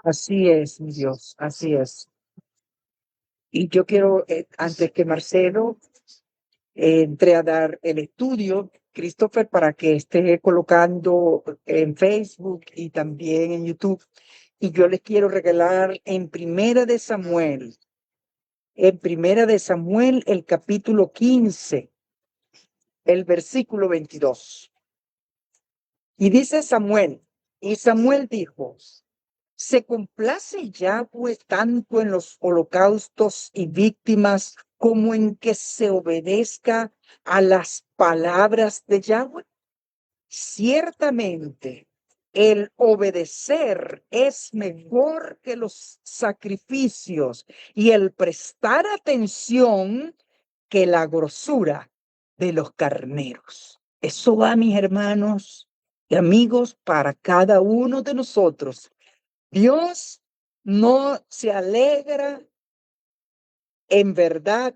Así es, mi Dios, así es. Y yo quiero, antes que Marcelo entre a dar el estudio, Christopher, para que esté colocando en Facebook y también en YouTube. Y yo les quiero regalar en Primera de Samuel, el capítulo 15, el versículo 22. Y dice Samuel, y Samuel dijo: ¿se complace Yahweh tanto en los holocaustos y víctimas como en que se obedezca a las palabras de Yahweh? Ciertamente, el obedecer es mejor que los sacrificios y el prestar atención que la grosura de los carneros. Eso va, mis hermanos y amigos, para cada uno de nosotros. Dios no se alegra en verdad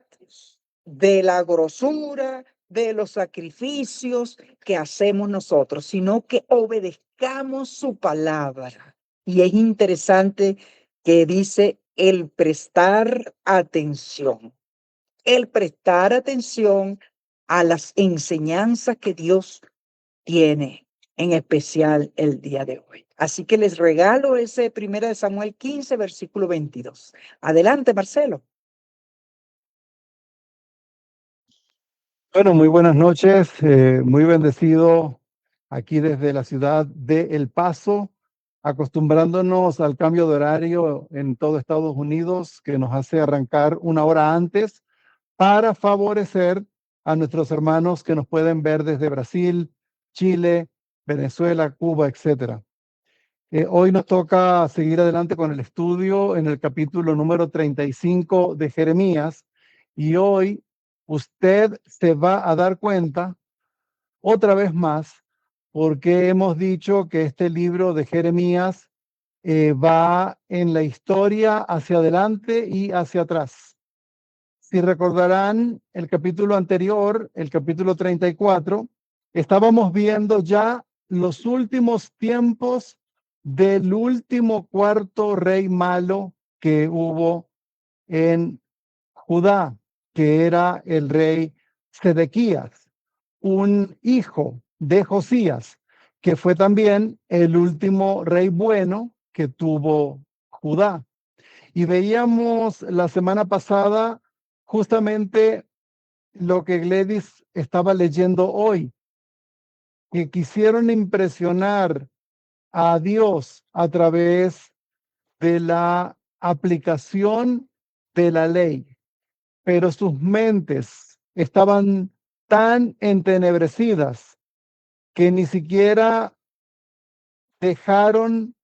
de la grosura, de los sacrificios que hacemos nosotros, sino que obedezcamos su palabra. Y es interesante que dice el prestar atención a las enseñanzas que Dios tiene, en especial el día de hoy. Así que les regalo ese Primera de Samuel 15, versículo 22. Adelante, Marcelo. Bueno, muy buenas noches, muy bendecido aquí desde la ciudad de El Paso, acostumbrándonos al cambio de horario en todo Estados Unidos, que nos hace arrancar una hora antes para favorecer a nuestros hermanos que nos pueden ver desde Brasil, Chile, Venezuela, Cuba, etcétera. Hoy nos toca seguir adelante con el estudio en el capítulo número 35 de Jeremías, y hoy usted se va a dar cuenta otra vez más porque hemos dicho que este libro de Jeremías va en la historia hacia adelante y hacia atrás. Si recordarán el capítulo anterior, el capítulo 34, estábamos viendo ya los últimos tiempos del último cuarto rey malo que hubo en Judá, que era el rey Sedequías, un hijo de Josías, que fue también el último rey bueno que tuvo Judá. Y veíamos la semana pasada justamente lo que Gladys estaba leyendo hoy, que quisieron impresionar a Dios a través de la aplicación de la ley, pero sus mentes estaban tan entenebrecidas que ni siquiera dejaron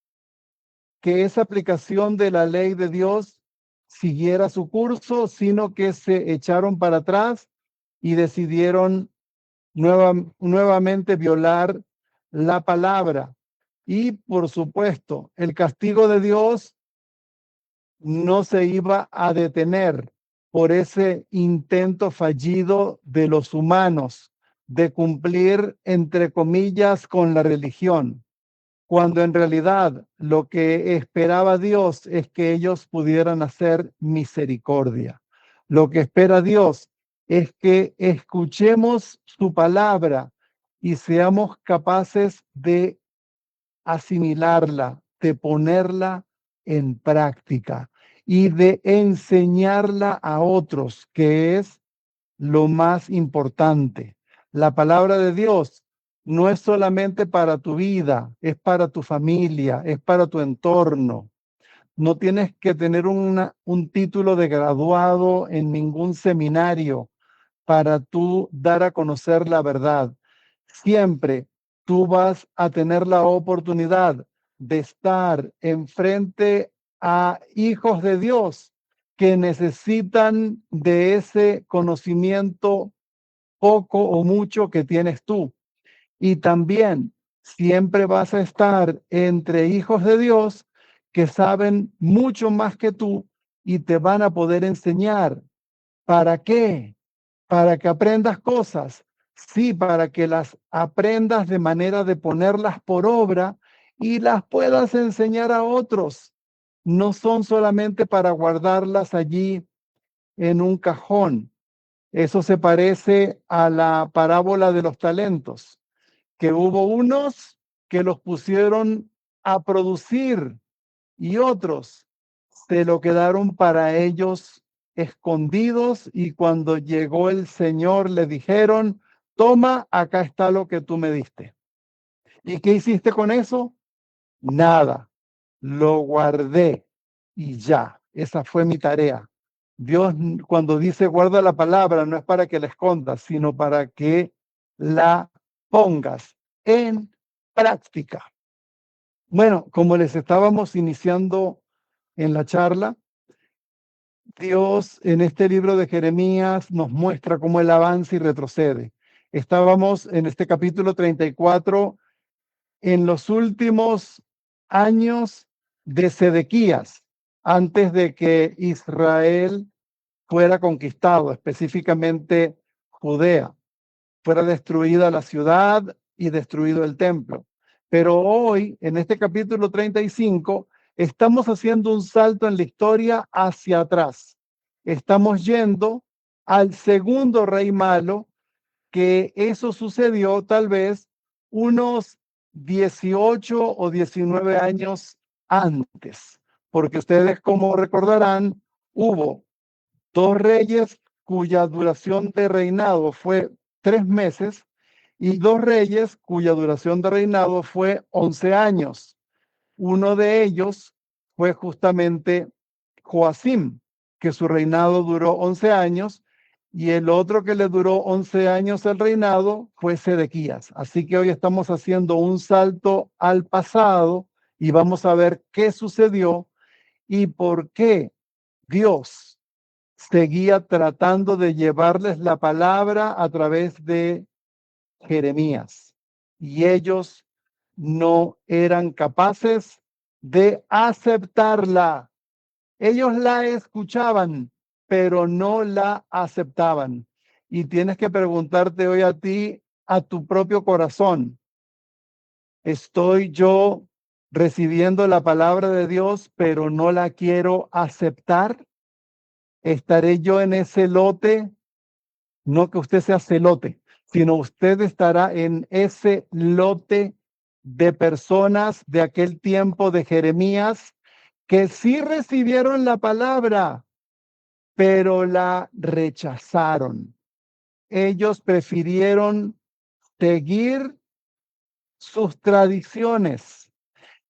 que esa aplicación de la ley de Dios siguiera su curso, sino que se echaron para atrás y decidieron nuevamente violar la palabra. Y por supuesto, el castigo de Dios no se iba a detener por ese intento fallido de los humanos de cumplir, entre comillas, con la religión, cuando en realidad lo que esperaba Dios es que ellos pudieran hacer misericordia. Lo que espera Dios es que escuchemos su palabra y seamos capaces de asimilarla, de ponerla en práctica y de enseñarla a otros, que es lo más importante. La palabra de Dios no es solamente para tu vida, es para tu familia, es para tu entorno. No tienes que tener un título de graduado en ningún seminario para tú dar a conocer la verdad. Siempre tú vas a tener la oportunidad de estar enfrente a hijos de Dios que necesitan de ese conocimiento poco o mucho que tienes tú. Y también siempre vas a estar entre hijos de Dios que saben mucho más que tú y te van a poder enseñar. ¿Para qué? Para que aprendas cosas. Sí, para que las aprendas de manera de ponerlas por obra y las puedas enseñar a otros. no son solamente para guardarlas allí en un cajón. Eso se parece a la parábola de los talentos, que hubo unos que los pusieron a producir y otros se lo quedaron para ellos escondidos, y cuando llegó el Señor le dijeron: toma, acá está lo que tú me diste. ¿Y qué hiciste con eso? Nada, lo guardé y ya, esa fue mi tarea. Dios, cuando dice guarda la palabra, no es para que la escondas, sino para que la pongas en práctica. Bueno, como les estábamos iniciando en la charla, Dios en este libro de Jeremías nos muestra cómo Él avanza y retrocede. Estábamos en este capítulo 34, en los últimos años de Sedequías, antes de que Israel fuera conquistado, específicamente Judea, fuera destruida la ciudad y destruido el templo. Pero hoy, en este capítulo 35, estamos haciendo un salto en la historia hacia atrás. Estamos yendo al segundo rey malo, que eso sucedió tal vez unos 18 o 19 años antes, porque ustedes, como recordarán, hubo dos reyes cuya duración de reinado fue 3 meses y dos reyes cuya duración de reinado fue 11 años. Uno de ellos fue justamente Joacim, que su reinado duró 11 años, y el otro que le duró 11 años el reinado fue Sedequías. Así que hoy estamos haciendo un salto al pasado y vamos a ver qué sucedió y por qué Dios seguía tratando de llevarles la palabra a través de Jeremías. Y ellos no eran capaces de aceptarla. Ellos la escuchaban, pero no la aceptaban. Y tienes que preguntarte hoy a ti, a tu propio corazón: ¿estoy yo recibiendo la palabra de Dios, pero no la quiero aceptar? ¿Estaré yo en ese lote? No que usted sea celote, sino usted estará en ese lote de personas de aquel tiempo de Jeremías que sí recibieron la palabra, pero la rechazaron. Ellos prefirieron seguir sus tradiciones.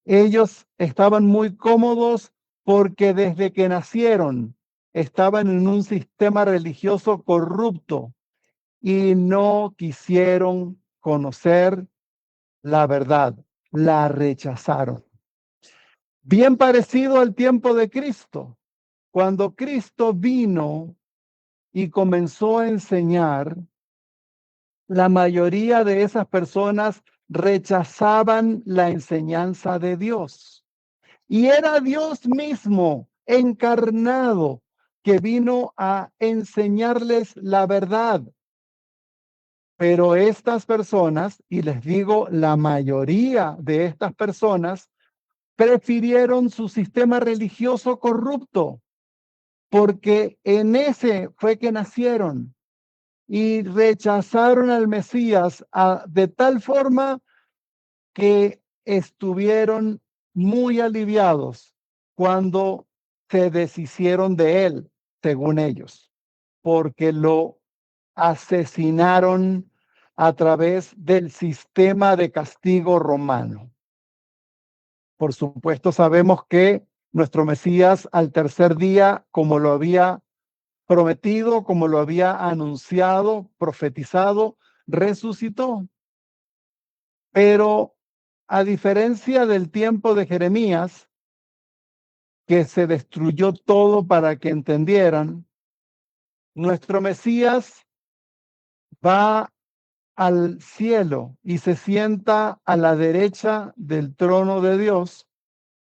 Ellos estaban muy cómodos porque desde que nacieron estaban en un sistema religioso corrupto y no quisieron conocer la verdad, la rechazaron. Bien parecido al tiempo de Cristo. Cuando Cristo vino y comenzó a enseñar, la mayoría de esas personas rechazaban la enseñanza de Dios. Y era Dios mismo encarnado que vino a enseñarles la verdad. Pero estas personas, y les digo, la mayoría de estas personas, prefirieron su sistema religioso corrupto, porque en ese fue que nacieron, y rechazaron al Mesías de tal forma que estuvieron muy aliviados cuando se deshicieron de él, según ellos, porque lo asesinaron a través del sistema de castigo romano. Por supuesto, sabemos que nuestro Mesías al tercer día, como lo había prometido, como lo había anunciado, profetizado, resucitó. Pero a diferencia del tiempo de Jeremías, que se destruyó todo para que entendieran, nuestro Mesías va al cielo y se sienta a la derecha del trono de Dios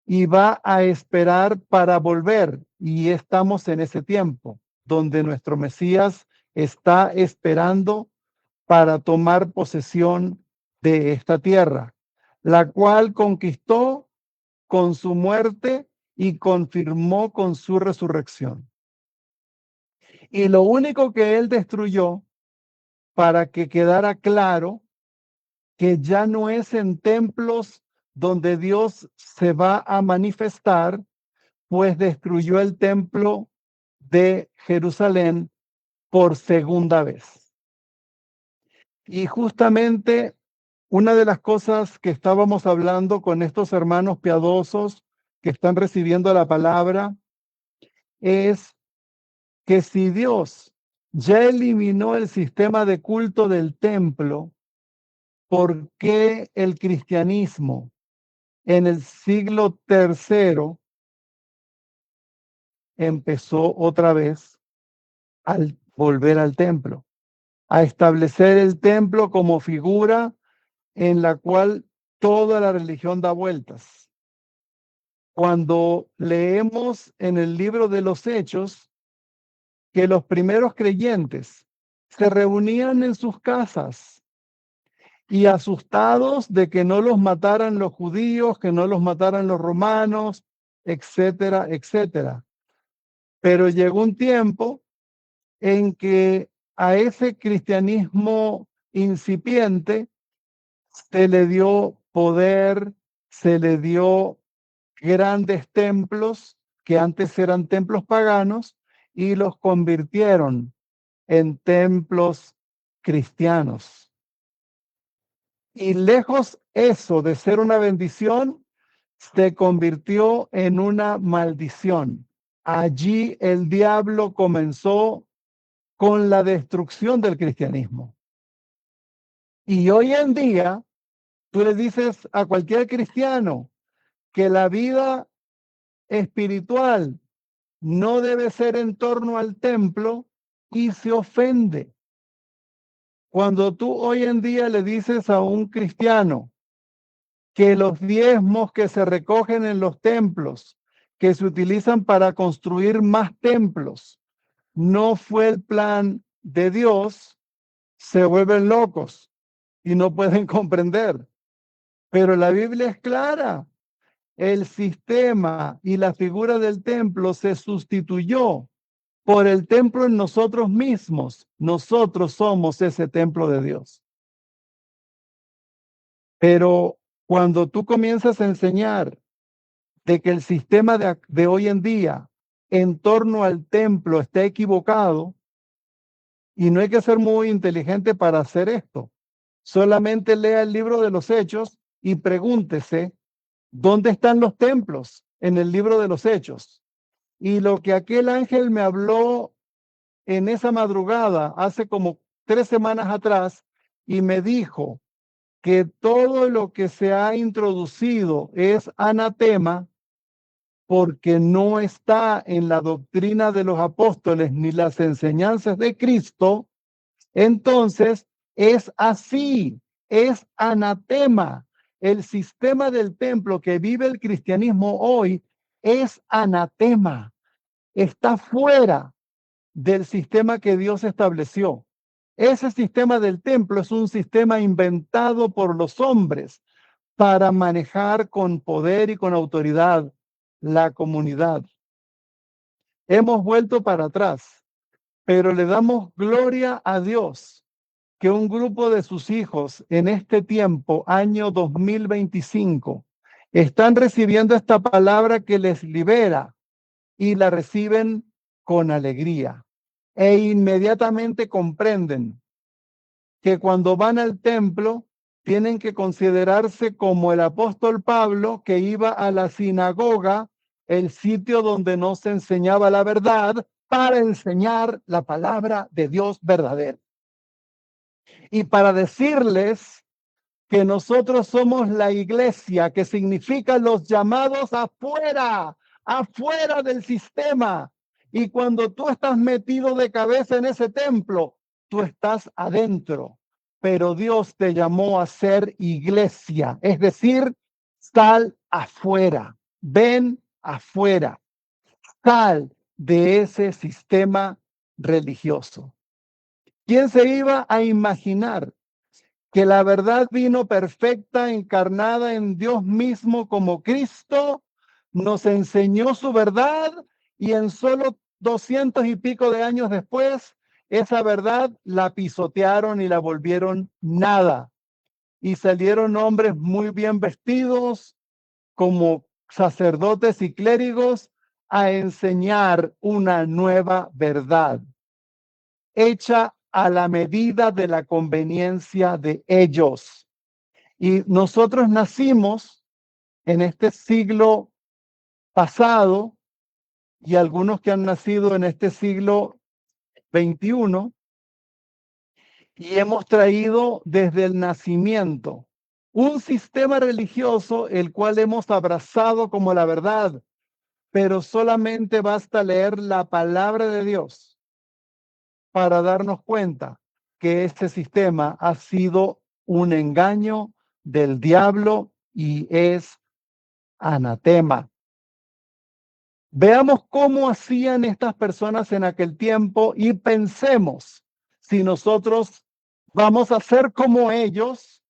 y va a esperar para volver. Y estamos en ese tiempo donde nuestro Mesías está esperando para tomar posesión de esta tierra, la cual conquistó con su muerte y confirmó con su resurrección. Y lo único que él destruyó, para que quedara claro que ya no es en templos donde Dios se va a manifestar, pues destruyó el templo de Jerusalén por segunda vez. Y justamente una de las cosas que estábamos hablando con estos hermanos piadosos que están recibiendo la palabra es que si Dios ya eliminó el sistema de culto del templo, ¿por qué el cristianismo en el siglo III empezó otra vez al volver al templo, a establecer el templo como figura en la cual toda la religión da vueltas? Cuando leemos en el libro de los Hechos que los primeros creyentes se reunían en sus casas y asustados de que no los mataran los judíos, que no los mataran los romanos, etcétera, etcétera. Pero llegó un tiempo en que a ese cristianismo incipiente se le dio poder, se le dio grandes templos que antes eran templos paganos y los convirtieron en templos cristianos. Y lejos eso de ser una bendición, se convirtió en una maldición. Allí el diablo comenzó con la destrucción del cristianismo. Y hoy en día, tú le dices a cualquier cristiano que la vida espiritual no debe ser en torno al templo y se ofende. Cuando tú hoy en día le dices a un cristiano que los diezmos que se recogen en los templos, que se utilizan para construir más templos, no fue el plan de Dios, se vuelven locos y no pueden comprender. Pero la Biblia es clara. El sistema y la figura del templo se sustituyó por el templo en nosotros mismos. Nosotros somos ese templo de Dios. Pero cuando tú comienzas a enseñar de que el sistema de hoy en día en torno al templo está equivocado, y no hay que ser muy inteligente para hacer esto. Solamente lea el libro de los Hechos y pregúntese, ¿dónde están los templos en el libro de los Hechos? Y lo que aquel ángel me habló en esa madrugada, hace como 3 semanas atrás, y me dijo que todo lo que se ha introducido es anatema porque no está en la doctrina de los apóstoles ni las enseñanzas de Cristo, entonces es así, es anatema. El sistema del templo que vive el cristianismo hoy es anatema, está fuera del sistema que Dios estableció. Ese sistema del templo es un sistema inventado por los hombres para manejar con poder y con autoridad la comunidad. Hemos vuelto para atrás, pero le damos gloria a Dios que un grupo de sus hijos en este tiempo, año 2025, están recibiendo esta palabra que les libera y la reciben con alegría. E inmediatamente comprenden que cuando van al templo tienen que considerarse como el apóstol Pablo, que iba a la sinagoga, el sitio donde no se enseñaba la verdad, para enseñar la palabra de Dios verdadera. Y para decirles que nosotros somos la iglesia, que significa los llamados afuera, afuera del sistema. Y cuando tú estás metido de cabeza en ese templo, tú estás adentro. Pero Dios te llamó a ser iglesia, es decir, sal afuera, ven afuera, sal de ese sistema religioso. ¿Quién se iba a imaginar que la verdad vino perfecta, encarnada en Dios mismo como Cristo, nos enseñó su verdad y en solo 200 y pico de años después, esa verdad la pisotearon y la volvieron nada. Y salieron hombres muy bien vestidos como sacerdotes y clérigos a enseñar una nueva verdad, hecha a la medida de la conveniencia de ellos. Y nosotros nacimos en este siglo pasado y algunos que han nacido en este siglo XXI y hemos traído desde el nacimiento un sistema religioso el cual hemos abrazado como la verdad, pero solamente basta leer la palabra de Dios para darnos cuenta que este sistema ha sido un engaño del diablo y es anatema. Veamos cómo hacían estas personas en aquel tiempo y pensemos si nosotros vamos a ser como ellos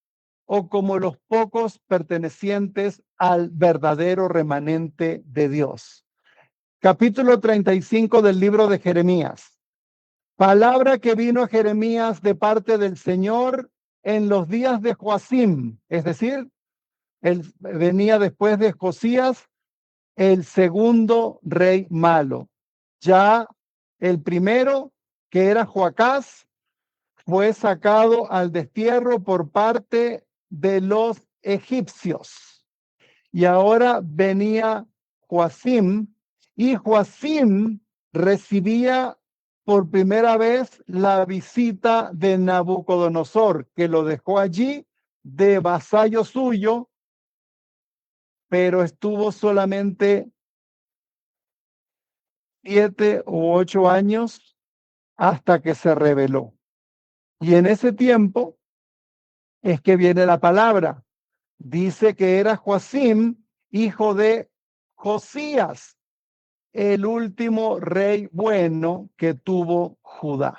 o como los pocos pertenecientes al verdadero remanente de Dios. Capítulo 35 del libro de Jeremías. Palabra que vino a Jeremías de parte del Señor en los días de Joacim, es decir, él venía después de Josías, el segundo rey malo. Ya el primero, que era Joacás, fue sacado al destierro por parte de los egipcios. Y ahora venía Joacim, y Joacim recibía por primera vez la visita de Nabucodonosor, que lo dejó allí de vasallo suyo, pero estuvo solamente 7 u 8 años hasta que se rebeló. Y en ese tiempo es que viene la palabra. Dice que era Joacim, hijo de Josías, el último rey bueno que tuvo Judá.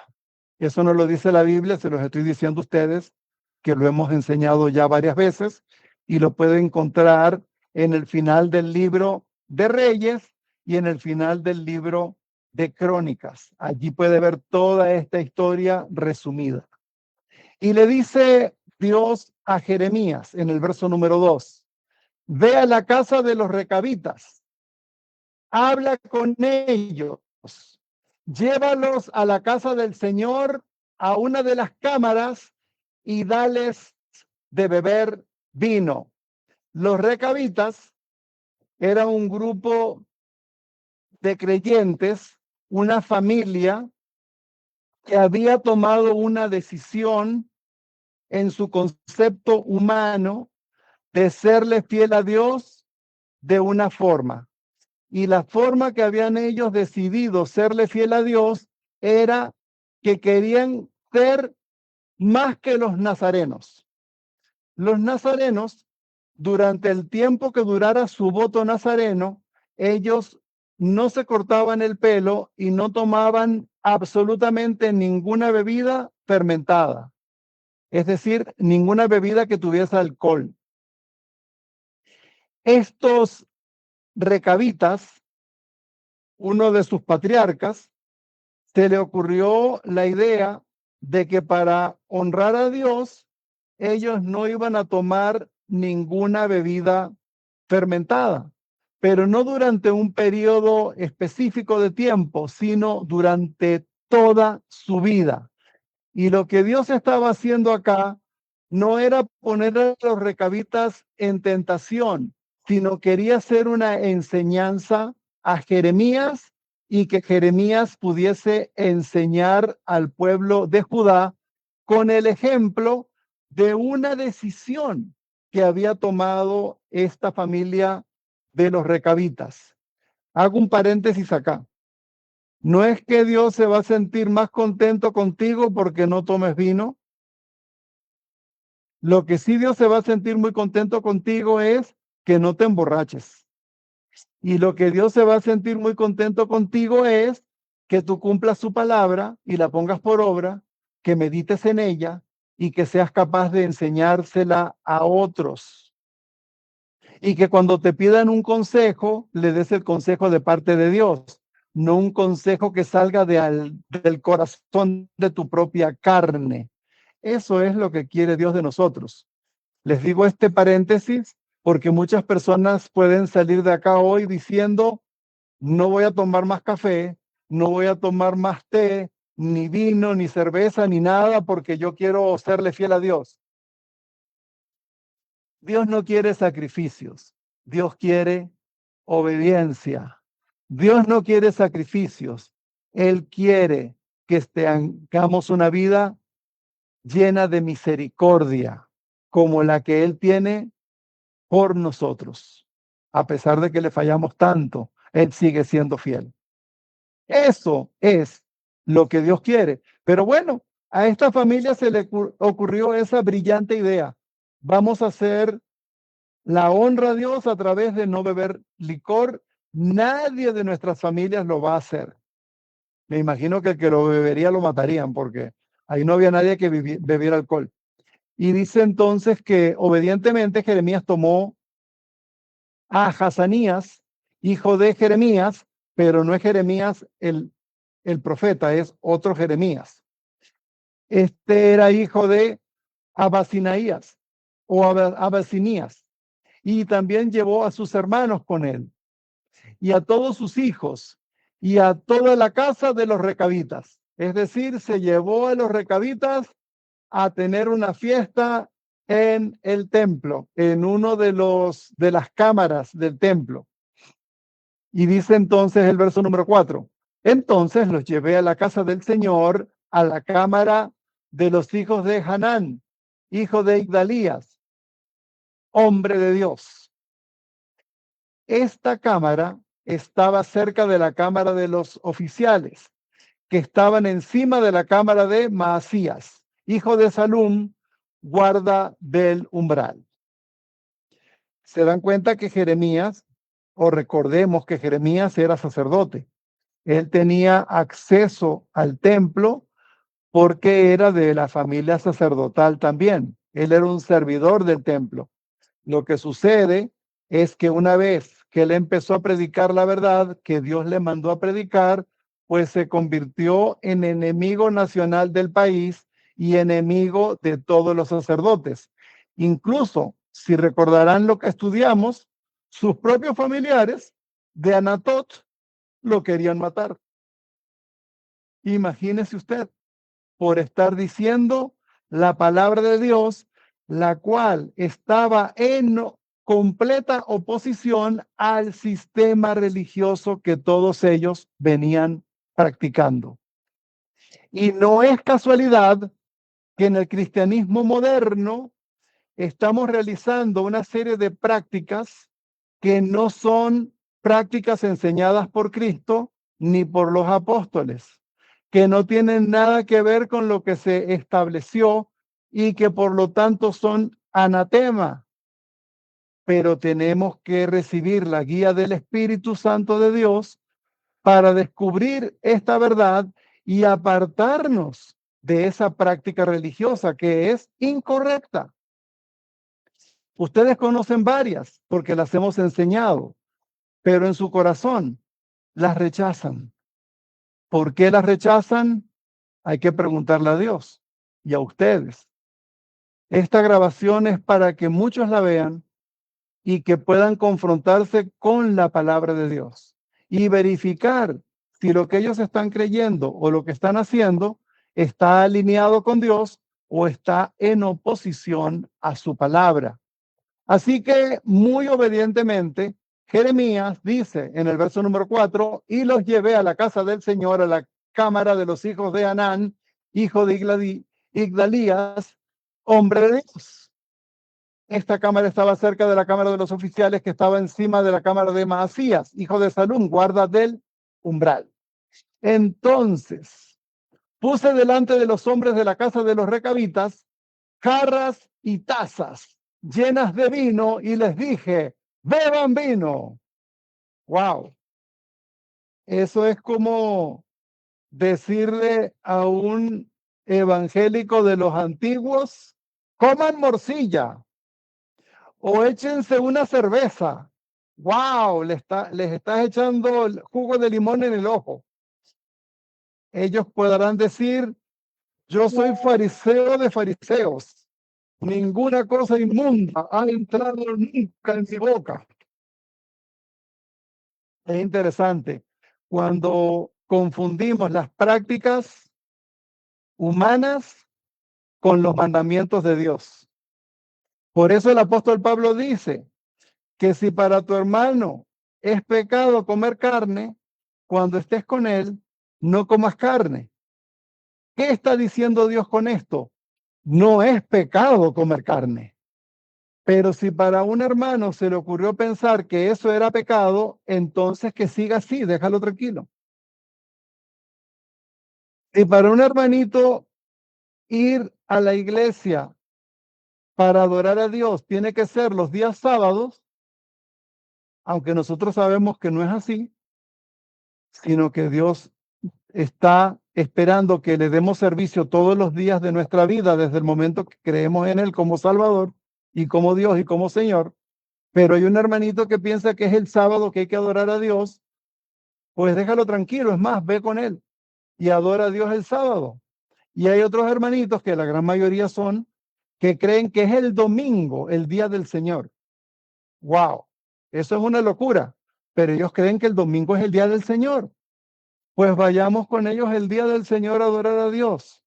Eso no lo dice la Biblia, se los estoy diciendo a ustedes, que lo hemos enseñado ya varias veces y lo pueden encontrar en el final del libro de Reyes y en el final del libro de Crónicas. Allí puede ver toda esta historia resumida. Y le dice Dios a Jeremías en el verso número 2, ve a la casa de los recabitas, habla con ellos, llévalos a la casa del Señor, a una de las cámaras y dales de beber vino. Los recabitas eran un grupo de creyentes, una familia que había tomado una decisión en su concepto humano de serle fiel a Dios de una forma. Y la forma que habían ellos decidido serle fiel a Dios era que querían ser más que los nazarenos. Los nazarenos, durante el tiempo que durara su voto nazareno, ellos no se cortaban el pelo y no tomaban absolutamente ninguna bebida fermentada, es decir, ninguna bebida que tuviese alcohol. Estos recabitas, uno de sus patriarcas, se le ocurrió la idea de que para honrar a Dios, ellos no iban a tomar ninguna bebida fermentada, pero no durante un periodo específico de tiempo, sino durante toda su vida. Y lo que Dios estaba haciendo acá no era poner a los recabitas en tentación, sino quería hacer una enseñanza a Jeremías y que Jeremías pudiese enseñar al pueblo de Judá con el ejemplo de una decisión que había tomado esta familia de los recabitas. Hago un paréntesis acá. No es que Dios se va a sentir más contento contigo porque no tomes vino. Lo que sí Dios se va a sentir muy contento contigo es que no te emborraches. Y lo que Dios se va a sentir muy contento contigo es que tú cumplas su palabra y la pongas por obra, que medites en ella y que seas capaz de enseñársela a otros. Y que cuando te pidan un consejo, le des el consejo de parte de Dios, no un consejo que salga del corazón de tu propia carne. Eso es lo que quiere Dios de nosotros. Les digo este paréntesis porque muchas personas pueden salir de acá hoy diciendo, no voy a tomar más café, no voy a tomar más té, ni vino, ni cerveza, ni nada, porque yo quiero serle fiel a Dios. Dios no quiere sacrificios, Dios quiere obediencia. Dios no quiere sacrificios, Él quiere que tengamos una vida llena de misericordia, como la que Él tiene por nosotros. A pesar de que le fallamos tanto, Él sigue siendo fiel. Eso es lo que Dios quiere. Pero bueno, a esta familia se le ocurrió esa brillante idea. Vamos a hacer la honra a Dios a través de no beber licor. Nadie de nuestras familias lo va a hacer. Me imagino que el que lo bebería lo matarían porque ahí no había nadie que bebiera alcohol. Y dice entonces que obedientemente Jeremías tomó a Hazanías, hijo de Jeremías, pero no es Jeremías el profeta, es otro Jeremías. Este era hijo de Abasinaías o Abasinías, y también llevó a sus hermanos con él, y a todos sus hijos, y a toda la casa de los recabitas. Es decir, se llevó a los recabitas a tener una fiesta en el templo, en uno de las cámaras del templo. Y dice entonces el verso número 4, entonces los llevé a la casa del Señor, a la cámara de los hijos de Hanán, hijo de Igdalías, hombre de Dios. Esta cámara estaba cerca de la cámara de los oficiales, que estaban encima de la cámara de Maasías, hijo de Salum, guarda del umbral. Se dan cuenta que Jeremías, o recordemos que Jeremías era sacerdote. Él tenía acceso al templo porque era de la familia sacerdotal también. Él era un servidor del templo. Lo que sucede es que una vez que él empezó a predicar la verdad que Dios le mandó a predicar, pues se convirtió en enemigo nacional del país y enemigo de todos los sacerdotes. Incluso, si recordarán lo que estudiamos, sus propios familiares de Anatot lo querían matar. Imagínese usted, por estar diciendo la palabra de Dios, la cual estaba en completa oposición al sistema religioso que todos ellos venían practicando. Y no es casualidad que en el cristianismo moderno estamos realizando una serie de prácticas que no son prácticas enseñadas por Cristo ni por los apóstoles, que no tienen nada que ver con lo que se estableció y que por lo tanto son anatema. Pero tenemos que recibir la guía del Espíritu Santo de Dios para descubrir esta verdad y apartarnos de esa práctica religiosa que es incorrecta. Ustedes conocen varias porque las hemos enseñado, pero en su corazón las rechazan. ¿Por qué las rechazan? Hay que preguntarle a Dios y a ustedes. Esta grabación es para que muchos la vean y que puedan confrontarse con la palabra de Dios y verificar si lo que ellos están creyendo o lo que están haciendo está alineado con Dios o está en oposición a su palabra. Así que muy obedientemente, Jeremías dice en el verso número 4, y los llevé a la casa del Señor, a la cámara de los hijos de Anán, hijo de Igdalías, hombre de Dios. Esta cámara estaba cerca de la cámara de los oficiales, que estaba encima de la cámara de Maasías, hijo de Salum, guarda del umbral. Entonces, puse delante de los hombres de la casa de los recabitas jarras y tazas llenas de vino y les dije, beban vino. Wow. Eso es como decirle a un evangélico de los antiguos, coman morcilla. o échense una cerveza. ¡Wow! Les estás echando el jugo de limón en el ojo. Ellos podrán decir, yo soy fariseo de fariseos. Ninguna cosa inmunda ha entrado nunca en mi boca. Es interesante cuando confundimos las prácticas humanas con los mandamientos de Dios. Por eso el apóstol Pablo dice que si para tu hermano es pecado comer carne, cuando estés con él, no comas carne. ¿Qué está diciendo Dios con esto? No es pecado comer carne. Pero si para un hermano se le ocurrió pensar que eso era pecado, entonces que siga así, déjalo tranquilo. Y para un hermanito ir a la iglesia para adorar a Dios tiene que ser los días sábados, aunque nosotros sabemos que no es así, sino que Dios está esperando que le demos servicio todos los días de nuestra vida, desde el momento que creemos en Él como Salvador y como Dios y como Señor. Pero hay un hermanito que piensa que es el sábado que hay que adorar a Dios, pues déjalo tranquilo, es más, ve con él y adora a Dios el sábado. Y hay otros hermanitos, que la gran mayoría son, que creen que es el domingo, el día del Señor. ¡Wow! Eso es una locura, pero ellos creen que el domingo es el día del Señor. Pues vayamos con ellos el día del Señor a adorar a Dios.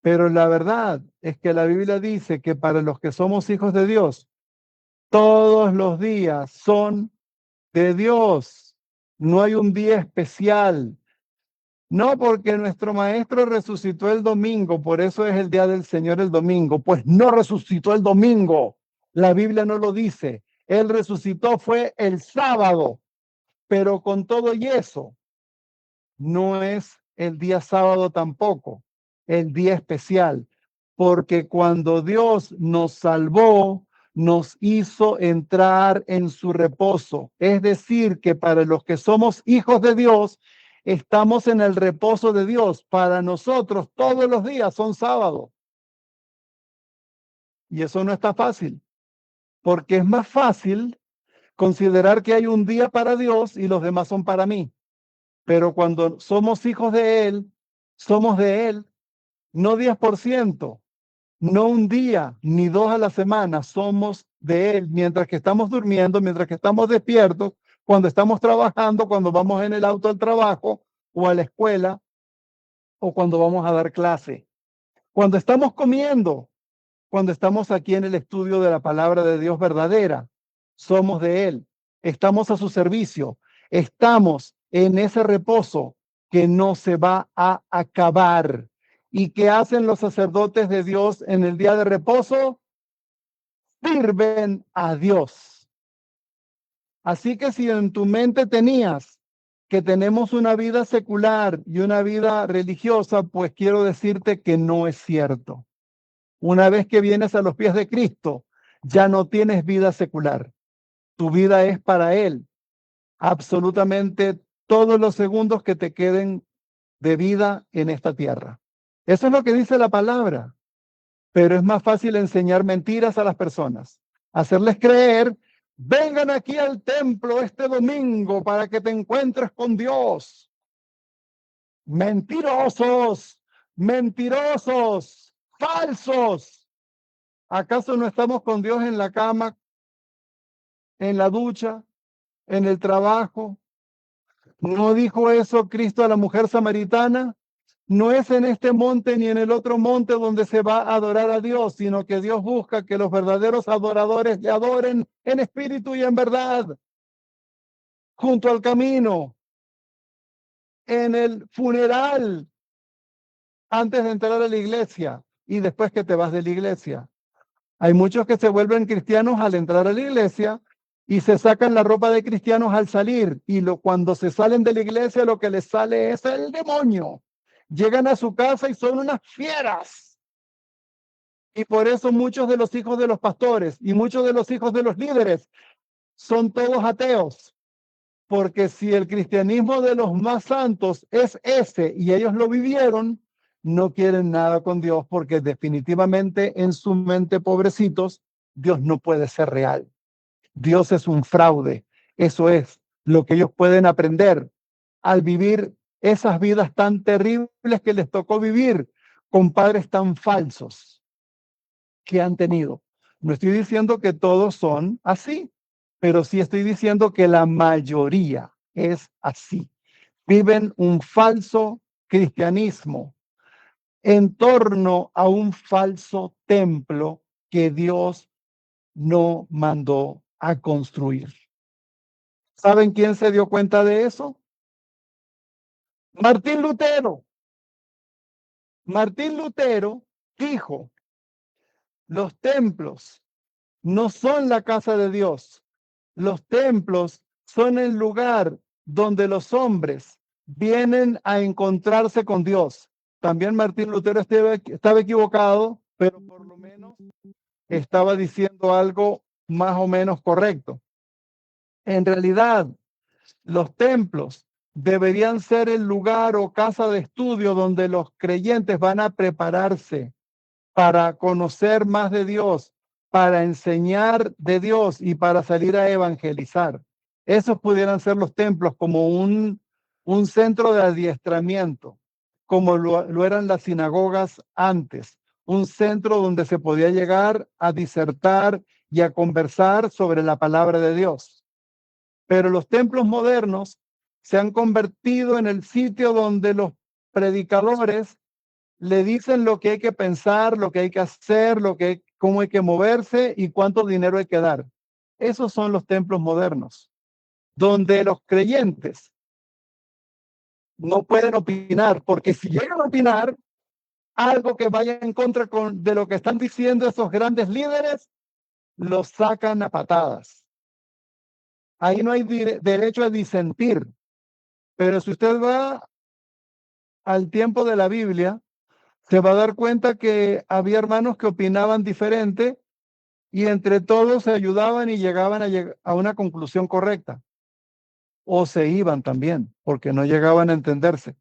Pero la verdad es que la Biblia dice que para los que somos hijos de Dios, todos los días son de Dios. No hay un día especial. No porque nuestro maestro resucitó el domingo, por eso es el día del Señor el domingo. Pues no resucitó el domingo. La Biblia no lo dice. Él resucitó fue el sábado. Pero con todo y eso, no es el día sábado tampoco, el día especial. Porque cuando Dios nos salvó, nos hizo entrar en su reposo. Es decir, que para los que somos hijos de Dios, estamos en el reposo de Dios. Para nosotros todos los días son sábados. Y eso no está fácil, porque es más fácil considerar que hay un día para Dios y los demás son para mí. Pero cuando somos hijos de Él, somos de Él, no 10%, no un día ni 2 a la semana, somos de Él mientras que estamos durmiendo, mientras que estamos despiertos, cuando estamos trabajando, cuando vamos en el auto al trabajo o a la escuela o cuando vamos a dar clase, cuando estamos comiendo, cuando estamos aquí en el estudio de la palabra de Dios verdadera, somos de Él, estamos a su servicio, estamos en ese reposo que no se va a acabar. ¿Y qué hacen los sacerdotes de Dios en el día de reposo? Sirven a Dios. Así que si en tu mente tenías que tenemos una vida secular y una vida religiosa, pues quiero decirte que no es cierto. Una vez que vienes a los pies de Cristo, ya no tienes vida secular. Tu vida es para Él. Absolutamente todos los segundos que te queden de vida en esta tierra. Eso es lo que dice la palabra. Pero es más fácil enseñar mentiras a las personas, hacerles creer, vengan aquí al templo este domingo para que te encuentres con Dios. Mentirosos, mentirosos, falsos. ¿Acaso no estamos con Dios en la cama, en la ducha, en el trabajo? ¿No dijo eso Cristo a la mujer samaritana? No es en este monte ni en el otro monte donde se va a adorar a Dios, sino que Dios busca que los verdaderos adoradores le adoren en espíritu y en verdad, junto al camino, en el funeral, antes de entrar a la iglesia y después que te vas de la iglesia. Hay muchos que se vuelven cristianos al entrar a la iglesia y se sacan la ropa de cristianos al salir. Y cuando se salen de la iglesia, lo que les sale es el demonio. Llegan a su casa y son unas fieras. Y por eso muchos de los hijos de los pastores y muchos de los hijos de los líderes son todos ateos. Porque si el cristianismo de los más santos es ese y ellos lo vivieron, no quieren nada con Dios porque definitivamente en su mente, pobrecitos, Dios no puede ser real. Dios es un fraude. Eso es lo que ellos pueden aprender al vivir esas vidas tan terribles que les tocó vivir con padres tan falsos que han tenido. No estoy diciendo que todos son así, pero sí estoy diciendo que la mayoría es así. Viven un falso cristianismo en torno a un falso templo que Dios no mandó a construir. ¿Saben quién se dio cuenta de eso? Martín Lutero. Martín Lutero dijo, los templos no son la casa de Dios. Los templos son el lugar donde los hombres vienen a encontrarse con Dios. También Martín Lutero estaba equivocado, pero por lo menos estaba diciendo algo más o menos correcto. En realidad, los templos deberían ser el lugar o casa de estudio donde los creyentes van a prepararse para conocer más de Dios, para enseñar de Dios y para salir a evangelizar. Esos pudieran ser los templos como un centro de adiestramiento, como lo eran las sinagogas antes, un centro donde se podía llegar a disertar y a conversar sobre la palabra de Dios. Pero los templos modernos se han convertido en el sitio donde los predicadores le dicen lo que hay que pensar, lo que hay que hacer, cómo hay que moverse y cuánto dinero hay que dar. Esos son los templos modernos, donde los creyentes no pueden opinar, porque si llegan a opinar algo que vaya en contra de lo que están diciendo esos grandes líderes, los sacan a patadas. Ahí no hay derecho a disentir. Pero si usted va al tiempo de la Biblia, se va a dar cuenta que había hermanos que opinaban diferente y entre todos se ayudaban y llegaban a una conclusión correcta. O se iban también, porque no llegaban a entenderse.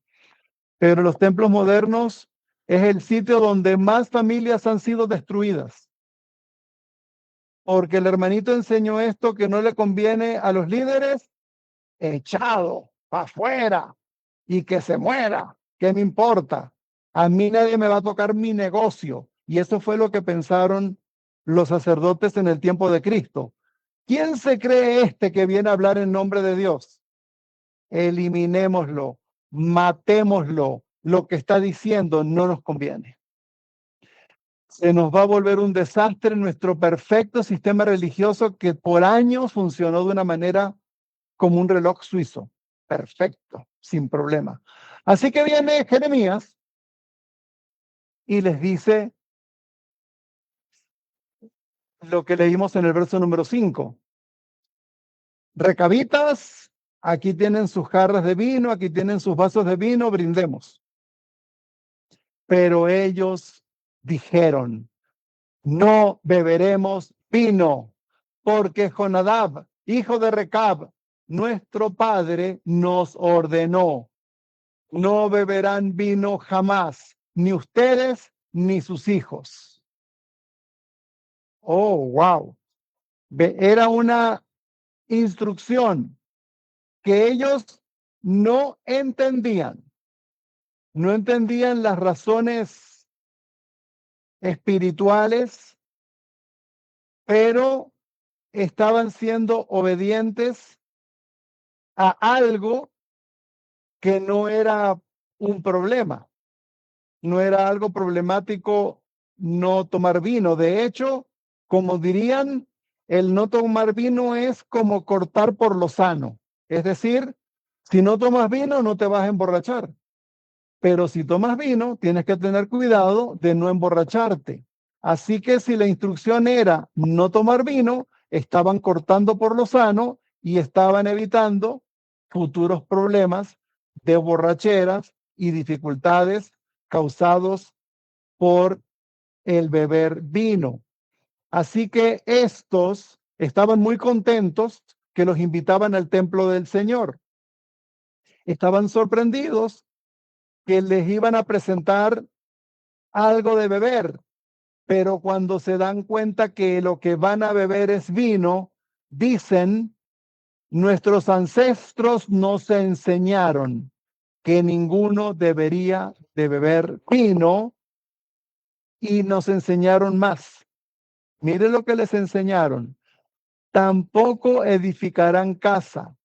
Pero los templos modernos es el sitio donde más familias han sido destruidas. Porque el hermanito enseñó esto que no le conviene a los líderes, echado para afuera y que se muera. ¿Qué me importa? A mí nadie me va a tocar mi negocio. Y eso fue lo que pensaron los sacerdotes en el tiempo de Cristo. ¿Quién se cree este que viene a hablar en nombre de Dios? Eliminémoslo, matémoslo. Lo que está diciendo no nos conviene. Se nos va a volver un desastre nuestro perfecto sistema religioso que por años funcionó de una manera como un reloj suizo. Perfecto, sin problema. Así que viene Jeremías y les dice lo que leímos en el verso número 5. Recabitas, aquí tienen sus jarras de vino, aquí tienen sus vasos de vino, brindemos. Pero ellos dijeron, no beberemos vino, porque Jonadab, hijo de Recab, nuestro padre, nos ordenó, no beberán vino jamás, ni ustedes ni sus hijos. Oh, wow. Era una instrucción que ellos no entendían. No entendían las razones espirituales, pero estaban siendo obedientes a algo que no era un problema. No era algo problemático no tomar vino. De hecho, como dirían, el no tomar vino es como cortar por lo sano. Es decir, si no tomas vino, no te vas a emborrachar. Pero si tomas vino, tienes que tener cuidado de no emborracharte. Así que si la instrucción era no tomar vino, estaban cortando por lo sano y estaban evitando futuros problemas de borracheras y dificultades causados por el beber vino. Así que estos estaban muy contentos que los invitaban al templo del Señor. Estaban sorprendidos que les iban a presentar algo de beber, pero cuando se dan cuenta que lo que van a beber es vino, dicen, nuestros ancestros nos enseñaron que ninguno debería de beber vino y nos enseñaron más. Mire lo que les enseñaron. Tampoco edificarán casa,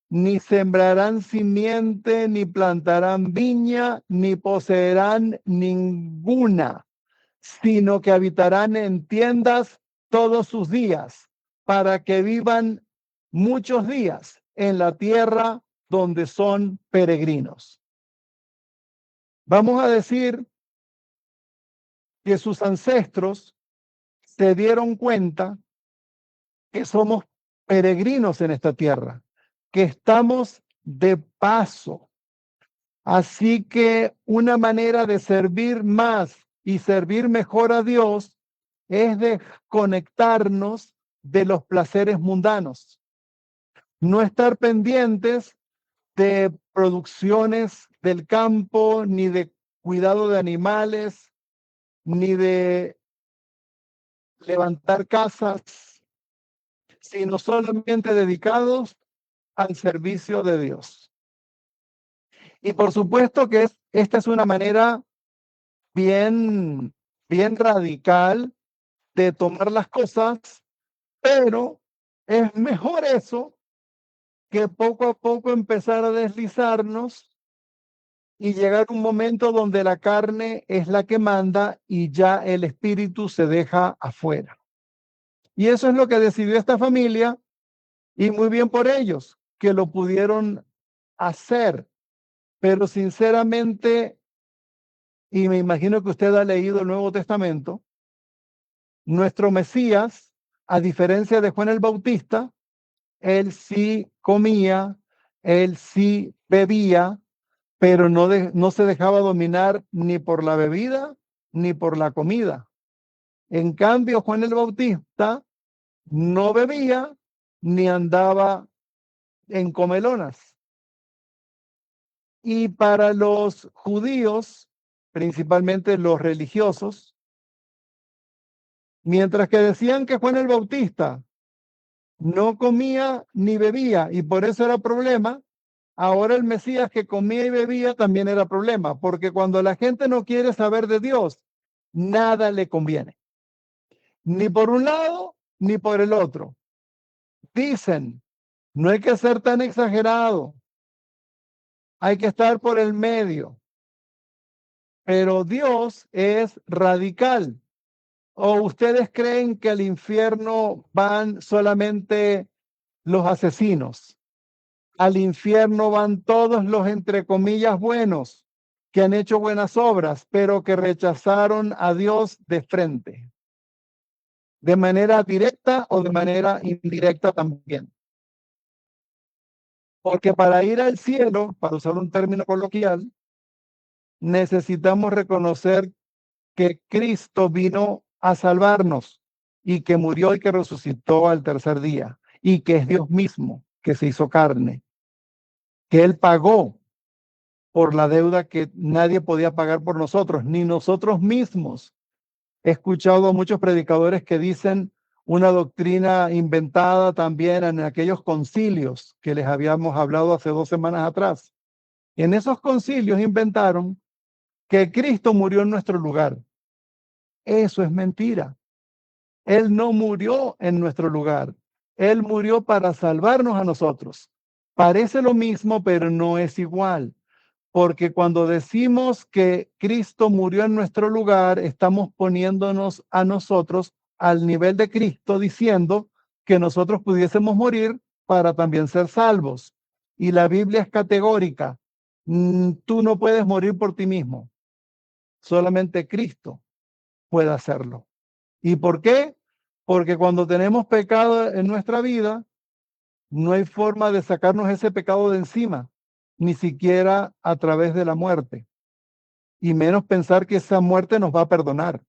ni sembrarán simiente, ni plantarán viña, ni poseerán ninguna, sino que habitarán en tiendas todos sus días, para que vivan muchos días en la tierra donde son peregrinos. Vamos a decir que sus ancestros se dieron cuenta que somos peregrinos en esta tierra, que estamos de paso. Así que una manera de servir más y servir mejor a Dios es desconectarnos de los placeres mundanos, no estar pendientes de producciones del campo, ni de cuidado de animales, ni de levantar casas, sino solamente dedicados al servicio de Dios. Y por supuesto que esta es una manera bien radical de tomar las cosas, pero es mejor eso que poco a poco empezar a deslizarnos y llegar a un momento donde la carne es la que manda y ya el espíritu se deja afuera. Y eso es lo que decidió esta familia, y muy bien por ellos, que lo pudieron hacer. Pero sinceramente, y me imagino que usted ha leído el Nuevo Testamento, nuestro Mesías, a diferencia de Juan el Bautista, él sí comía, él sí bebía, pero no se dejaba dominar ni por la bebida ni por la comida. En cambio, Juan el Bautista no bebía ni andaba en comelonas. Y para los judíos, principalmente los religiosos, mientras que decían que Juan el Bautista no comía ni bebía y por eso era problema, ahora el Mesías que comía y bebía también era problema, porque cuando la gente no quiere saber de Dios, nada le conviene, ni por un lado ni por el otro. Dicen, no hay que ser tan exagerado, hay que estar por el medio, pero Dios es radical. ¿O ustedes creen que al infierno van solamente los asesinos? Al infierno van todos los, entre comillas, buenos, que han hecho buenas obras, pero que rechazaron a Dios de frente, de manera directa o de manera indirecta también. Porque para ir al cielo, para usar un término coloquial, necesitamos reconocer que Cristo vino a salvarnos y que murió y que resucitó al tercer día y que es Dios mismo que se hizo carne, que Él pagó por la deuda que nadie podía pagar por nosotros, ni nosotros mismos. He escuchado a muchos predicadores que dicen una doctrina inventada también en aquellos concilios que les habíamos hablado hace 2 semanas atrás. En esos concilios inventaron que Cristo murió en nuestro lugar. Eso es mentira. Él no murió en nuestro lugar. Él murió para salvarnos a nosotros. Parece lo mismo, pero no es igual. Porque cuando decimos que Cristo murió en nuestro lugar, estamos poniéndonos a nosotros al nivel de Cristo, diciendo que nosotros pudiésemos morir para también ser salvos. Y la Biblia es categórica. Tú no puedes morir por ti mismo. Solamente Cristo puede hacerlo. ¿Y por qué? Porque cuando tenemos pecado en nuestra vida, no hay forma de sacarnos ese pecado de encima, ni siquiera a través de la muerte. Y menos pensar que esa muerte nos va a perdonar.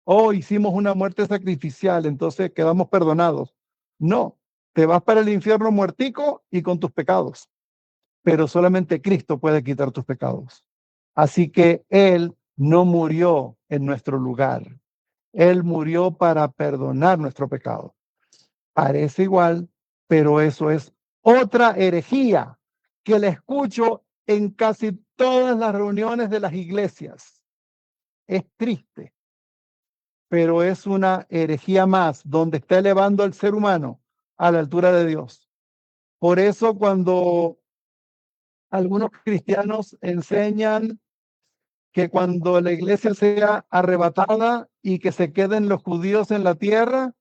Oh, hicimos una muerte sacrificial, entonces quedamos perdonados. No, te vas para el infierno muertico y con tus pecados. Pero solamente Cristo puede quitar tus pecados. Así que Él no murió en nuestro lugar. Él murió para perdonar nuestro pecado. Parece igual, pero eso es otra herejía que la escucho en casi todas las reuniones de las iglesias. Es triste, pero es una herejía más, donde está elevando al ser humano a la altura de Dios. Por eso cuando algunos cristianos enseñan que cuando la iglesia sea arrebatada y que se queden los judíos en la tierra,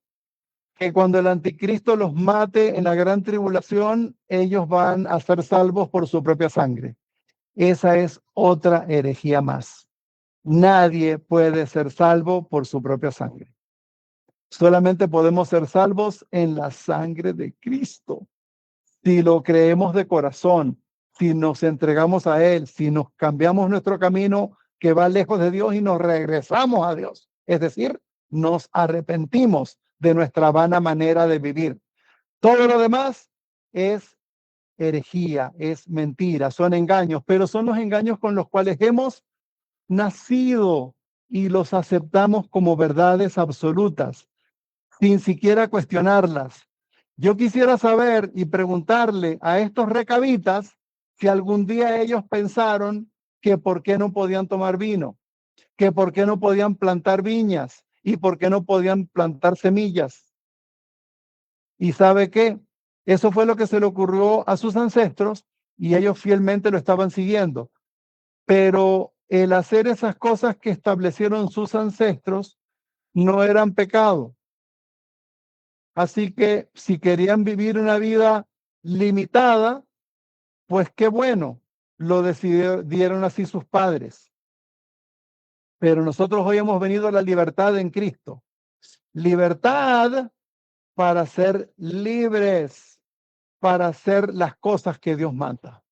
que cuando el anticristo los mate en la gran tribulación, ellos van a ser salvos por su propia sangre. Esa es otra herejía más. Nadie puede ser salvo por su propia sangre. Solamente podemos ser salvos en la sangre de Cristo. Si lo creemos de corazón, si nos entregamos a Él, si nos cambiamos nuestro camino que va lejos de Dios y nos regresamos a Dios. Es decir, nos arrepentimos de nuestra vana manera de vivir. Todo lo demás es herejía, es mentira, son engaños, pero son los engaños con los cuales hemos nacido y los aceptamos como verdades absolutas, sin siquiera cuestionarlas. Yo quisiera saber y preguntarle a estos recabitas si algún día ellos pensaron que por qué no podían tomar vino, que por qué no podían plantar viñas y por qué no podían plantar semillas. ¿Y sabe qué? Eso fue lo que se le ocurrió a sus ancestros y ellos fielmente lo estaban siguiendo. Pero el hacer esas cosas que establecieron sus ancestros no eran pecado. Así que si querían vivir una vida limitada, pues qué bueno, lo decidieron así sus padres. Pero nosotros hoy hemos venido a la libertad en Cristo. Libertad para ser libres, para hacer las cosas que Dios manda.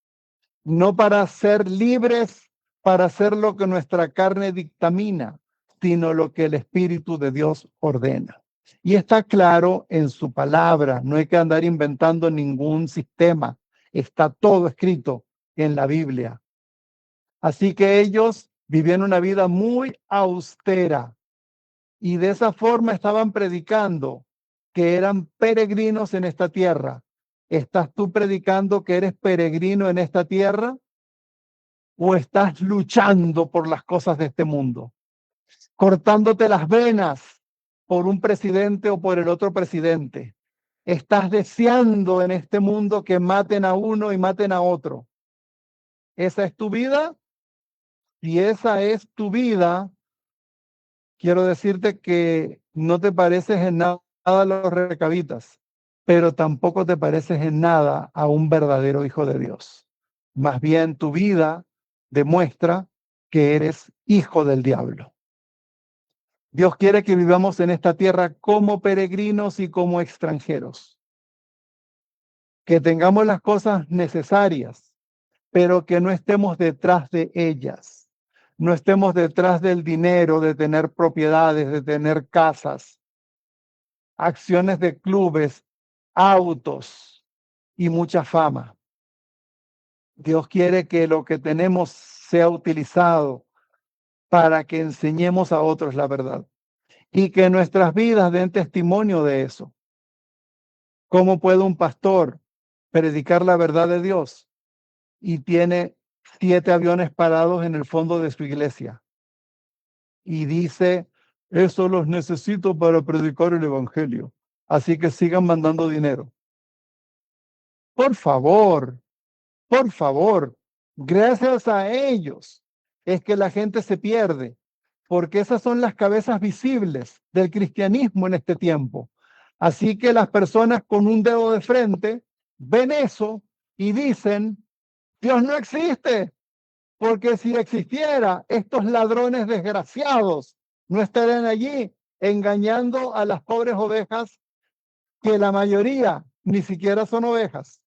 No para ser libres, para hacer lo que nuestra carne dictamina, sino lo que el Espíritu de Dios ordena. Y está claro en su palabra, no hay que andar inventando ningún sistema, está todo escrito en la Biblia. Así que ellos vivían una vida muy austera y de esa forma estaban predicando que eran peregrinos en esta tierra. ¿Estás tú predicando que eres peregrino en esta tierra? ¿O estás luchando por las cosas de este mundo? Cortándote las venas por un presidente o por el otro presidente. Estás deseando en este mundo que maten a uno y maten a otro. ¿Esa es tu vida? Si esa es tu vida, quiero decirte que no te pareces en nada a los recabitas, pero tampoco te pareces en nada a un verdadero hijo de Dios. Más bien tu vida demuestra que eres hijo del diablo. Dios quiere que vivamos en esta tierra como peregrinos y como extranjeros. Que tengamos las cosas necesarias, pero que no estemos detrás de ellas. No estemos detrás del dinero, de tener propiedades, de tener casas, acciones de clubes, autos y mucha fama. Dios quiere que lo que tenemos sea utilizado para que enseñemos a otros la verdad y que nuestras vidas den testimonio de eso. ¿Cómo puede un pastor predicar la verdad de Dios y tiene 7 aviones parados en el fondo de su iglesia? Y dice, eso los necesito para predicar el evangelio. Así que sigan mandando dinero. Por favor, por favor, gracias a ellos es que la gente se pierde, porque esas son las cabezas visibles del cristianismo en este tiempo. Así que las personas con un dedo de frente ven eso y dicen, Dios no existe, porque si existiera, estos ladrones desgraciados no estarían allí engañando a las pobres ovejas, que la mayoría ni siquiera son ovejas.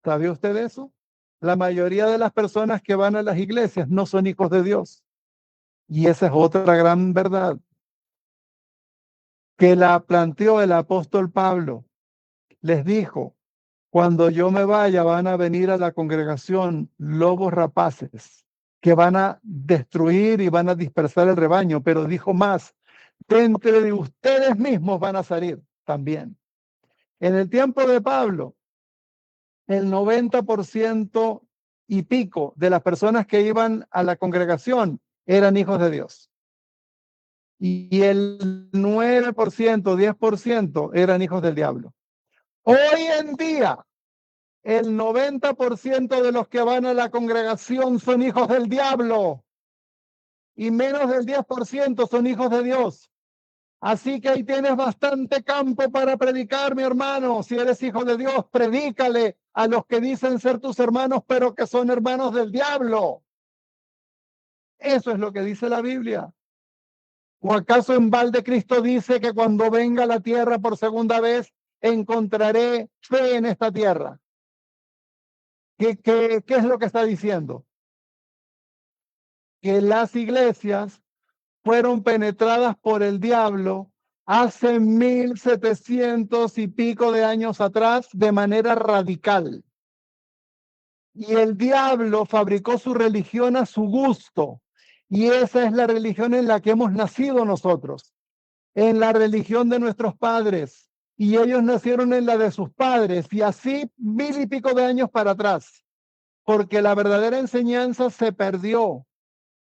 ¿Sabe usted eso? La mayoría de las personas que van a las iglesias no son hijos de Dios. Y esa es otra gran verdad que la planteó el apóstol Pablo. Les dijo, cuando yo me vaya van a venir a la congregación lobos rapaces que van a destruir y van a dispersar el rebaño, pero dijo más, de entre ustedes mismos van a salir también. En el tiempo de Pablo, el 90% y pico de las personas que iban a la congregación eran hijos de Dios. Y el 9%, 10% eran hijos del diablo. Hoy en día, el 90% de los que van a la congregación son hijos del diablo y menos del 10% son hijos de Dios. Así que ahí tienes bastante campo para predicar, mi hermano. Si eres hijo de Dios, predícale a los que dicen ser tus hermanos, pero que son hermanos del diablo. Eso es lo que dice la Biblia. ¿O acaso en balde Cristo dice que cuando venga a la tierra por segunda vez, encontraré fe en esta tierra? ¿Qué es lo que está diciendo? Que las iglesias fueron penetradas por el diablo hace 1700 y pico de años atrás de manera radical. Y el diablo fabricó su religión a su gusto. Y esa es la religión en la que hemos nacido nosotros, en la religión de nuestros padres. Y ellos nacieron en la de sus padres, y así 1000 y pico de años para atrás, porque la verdadera enseñanza se perdió.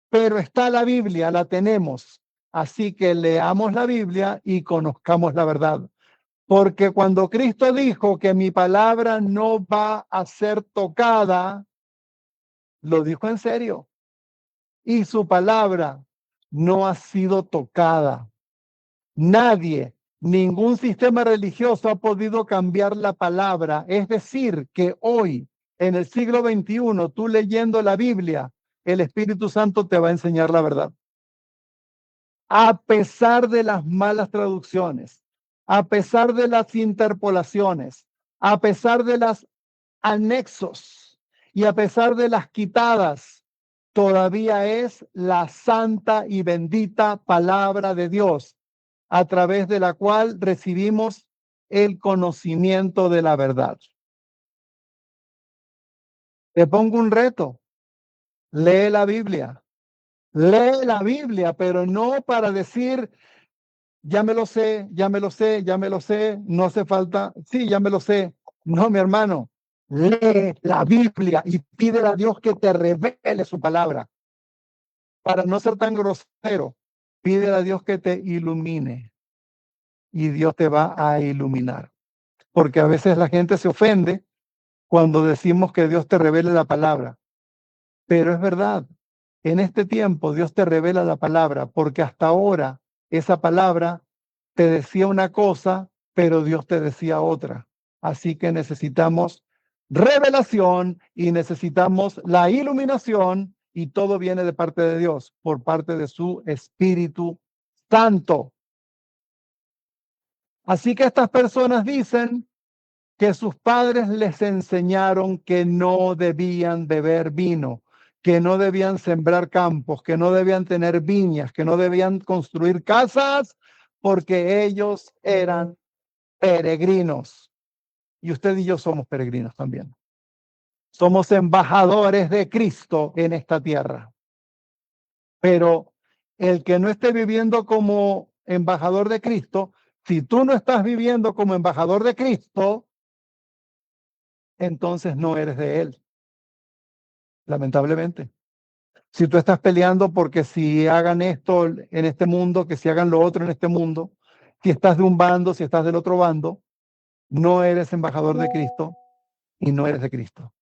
Pero está la Biblia, la tenemos. Así que leamos la Biblia y conozcamos la verdad. Porque cuando Cristo dijo que mi palabra no va a ser tocada, lo dijo en serio. Y su palabra no ha sido tocada. Nadie, ningún sistema religioso ha podido cambiar la palabra. Es decir, que hoy, en el siglo XXI, tú leyendo la Biblia, el Espíritu Santo te va a enseñar la verdad. A pesar de las malas traducciones, a pesar de las interpolaciones, a pesar de los anexos y a pesar de las quitadas, todavía es la santa y bendita palabra de Dios, a través de la cual recibimos el conocimiento de la verdad. Te pongo un reto, lee la Biblia. Lee la Biblia, pero no para decir, ya me lo sé, ya me lo sé, ya me lo sé, no hace falta, sí, ya me lo sé. No, mi hermano, lee la Biblia y pídele a Dios que te revele su palabra. Para no ser tan grosero, pídele a Dios que te ilumine y Dios te va a iluminar. Porque a veces la gente se ofende cuando decimos que Dios te revele la palabra. Pero es verdad, en este tiempo Dios te revela la palabra, porque hasta ahora esa palabra te decía una cosa, pero Dios te decía otra. Así que necesitamos revelación y necesitamos la iluminación y todo viene de parte de Dios, por parte de su Espíritu Santo. Así que estas personas dicen que sus padres les enseñaron que no debían beber vino, que no debían sembrar campos, que no debían tener viñas, que no debían construir casas, porque ellos eran peregrinos. Y usted y yo somos peregrinos también. Somos embajadores de Cristo en esta tierra. Pero el que no esté viviendo como embajador de Cristo, si tú no estás viviendo como embajador de Cristo, entonces no eres de Él, lamentablemente. Si tú estás peleando porque si hagan esto en este mundo, que si hagan lo otro en este mundo, si estás de un bando, si estás del otro bando, no eres embajador de Cristo y no eres de Cristo.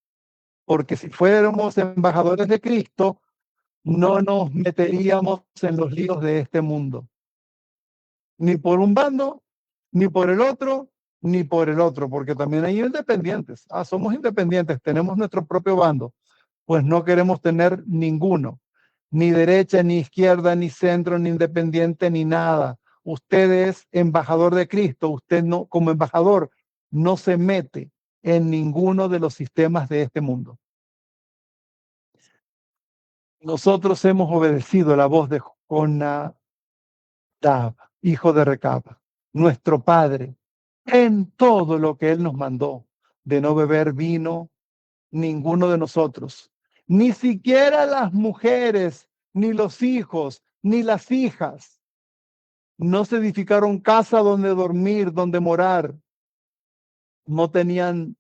Porque si fuéramos embajadores de Cristo, no nos meteríamos en los líos de este mundo. Ni por un bando, ni por el otro, ni por el otro, porque también hay independientes. Somos independientes, tenemos nuestro propio bando. Pues no queremos tener ninguno, ni derecha, ni izquierda, ni centro, ni independiente, ni nada. Usted es embajador de Cristo, usted no, como embajador, no se mete en ninguno de los sistemas de este mundo. Nosotros hemos obedecido la voz de Jonadab, hijo de Recab, nuestro padre, en todo lo que él nos mandó, de no beber vino, ninguno de nosotros, ni siquiera las mujeres, ni los hijos, ni las hijas, no se edificaron casa donde dormir, donde morar, no tenían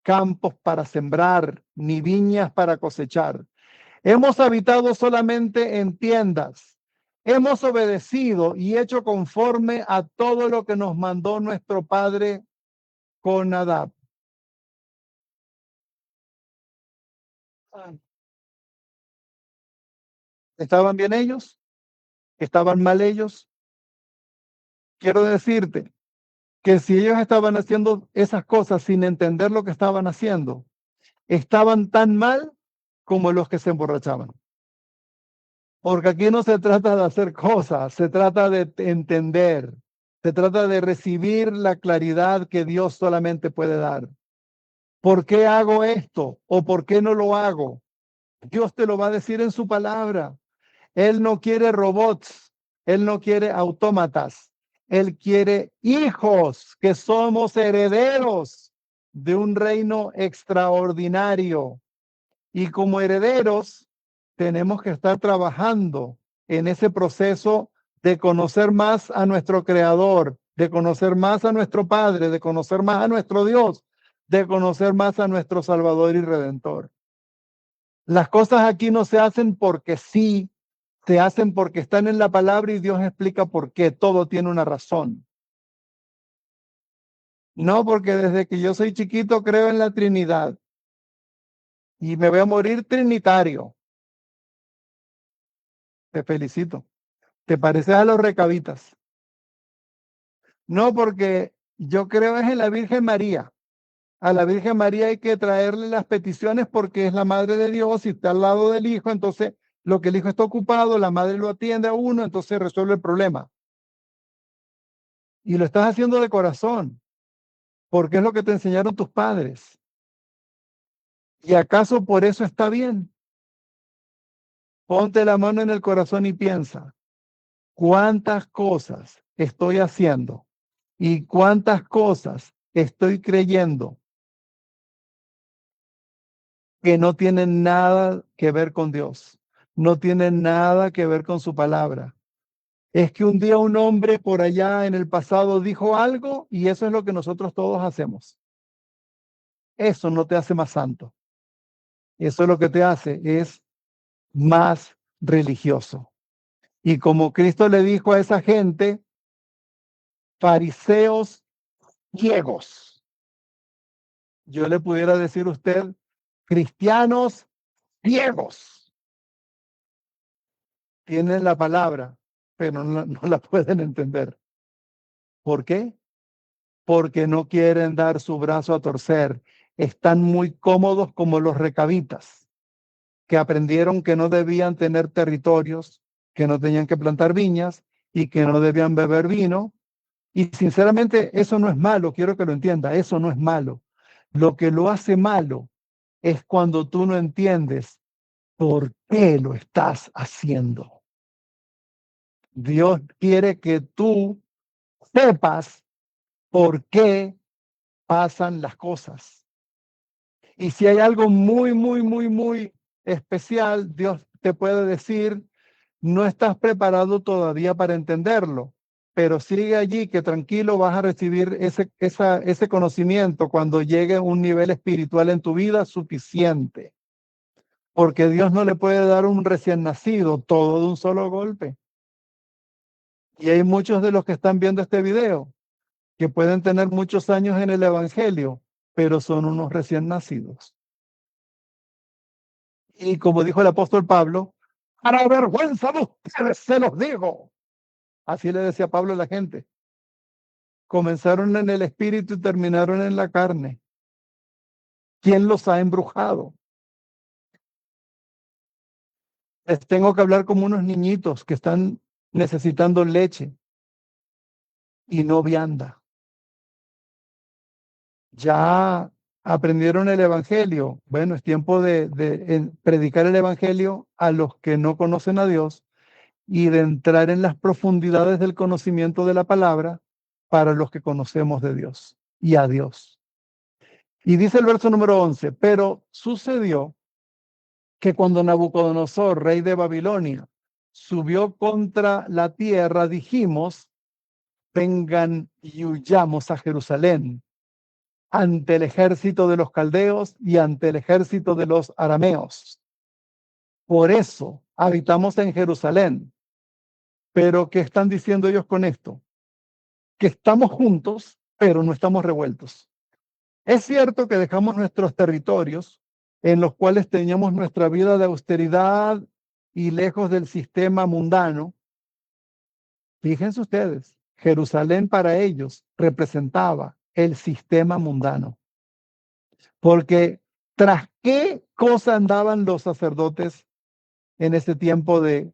campos para sembrar, ni viñas para cosechar. Hemos habitado solamente en tiendas. Hemos obedecido y hecho conforme a todo lo que nos mandó nuestro padre Jonadab. ¿Estaban bien ellos? ¿Estaban mal ellos? Quiero decirte que si ellos estaban haciendo esas cosas sin entender lo que estaban haciendo, estaban tan mal como los que se emborrachaban. Porque aquí no se trata de hacer cosas, se trata de entender, se trata de recibir la claridad que Dios solamente puede dar. ¿Por qué hago esto o por qué no lo hago? Dios te lo va a decir en su palabra. Él no quiere robots, Él no quiere autómatas, Él quiere hijos que somos herederos de un reino extraordinario. Y como herederos, tenemos que estar trabajando en ese proceso de conocer más a nuestro Creador, de conocer más a nuestro Padre, de conocer más a nuestro Dios, de conocer más a nuestro Salvador y Redentor. Las cosas aquí no se hacen porque sí, se hacen porque están en la palabra y Dios explica por qué. Todo tiene una razón. No porque desde que yo soy chiquito creo en la Trinidad y me voy a morir trinitario. Te felicito. Te pareces a los recabitas. No, porque yo creo es en la Virgen María. A la Virgen María hay que traerle las peticiones porque es la madre de Dios y está al lado del hijo. Entonces, lo que el hijo está ocupado, la madre lo atiende a uno, entonces resuelve el problema. Y lo estás haciendo de corazón, porque es lo que te enseñaron tus padres. ¿Y acaso por eso está bien? Ponte la mano en el corazón y piensa, ¿cuántas cosas estoy haciendo y cuántas cosas estoy creyendo que no tienen nada que ver con Dios, no tienen nada que ver con su palabra? Es que un día un hombre por allá en el pasado dijo algo y eso es lo que nosotros todos hacemos. Eso no te hace más santo. Eso lo que te hace es más religioso. Y como Cristo le dijo a esa gente, fariseos ciegos, yo le pudiera decir a usted, cristianos ciegos, tienen la palabra, pero no la pueden entender. ¿Por qué? Porque no quieren dar su brazo a torcer. Están muy cómodos como los recabitas, que aprendieron que no debían tener territorios, que no tenían que plantar viñas y que no debían beber vino. Y sinceramente, eso no es malo, quiero que lo entienda, eso no es malo. Lo que lo hace malo es cuando tú no entiendes por qué lo estás haciendo. Dios quiere que tú sepas por qué pasan las cosas. Y si hay algo muy especial, Dios te puede decir, no estás preparado todavía para entenderlo, pero sigue allí que tranquilo vas a recibir ese conocimiento cuando llegue a un nivel espiritual en tu vida suficiente. Porque Dios no le puede dar un recién nacido todo de un solo golpe. Y hay muchos de los que están viendo este video que pueden tener muchos años en el Evangelio, pero son unos recién nacidos. Y como dijo el apóstol Pablo, para vergüenza de ustedes se los digo. Así le decía Pablo a la gente. Comenzaron en el espíritu y terminaron en la carne. ¿Quién los ha embrujado? Les tengo que hablar como unos niñitos que están necesitando leche y no vianda. Ya aprendieron el evangelio. Bueno, es tiempo de predicar el evangelio a los que no conocen a Dios y de entrar en las profundidades del conocimiento de la palabra para los que conocemos de Dios y a Dios. Y dice el verso número 11, pero sucedió que cuando Nabucodonosor, rey de Babilonia, subió contra la tierra, dijimos, vengan y huyamos a Jerusalén ante el ejército de los caldeos y ante el ejército de los arameos. Por eso habitamos en Jerusalén. Pero ¿qué están diciendo ellos con esto? Que estamos juntos, pero no estamos revueltos. Es cierto que dejamos nuestros territorios en los cuales teníamos nuestra vida de austeridad y lejos del sistema mundano. Fíjense ustedes, Jerusalén para ellos representaba el sistema mundano. Porque ¿tras qué cosa andaban los sacerdotes en ese tiempo de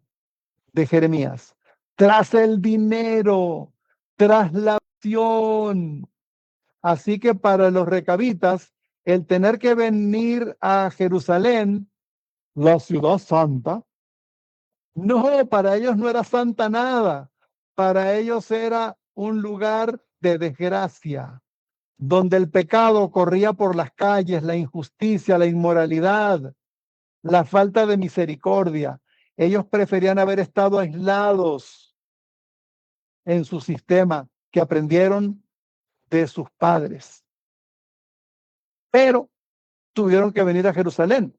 Jeremías? Tras el dinero, tras la acción. Así que para los recabitas, el tener que venir a Jerusalén, la ciudad santa, no, para ellos no era santa nada. Para ellos era un lugar de desgracia, donde el pecado corría por las calles, la injusticia, la inmoralidad, la falta de misericordia. Ellos preferían haber estado aislados en su sistema que aprendieron de sus padres. Pero tuvieron que venir a Jerusalén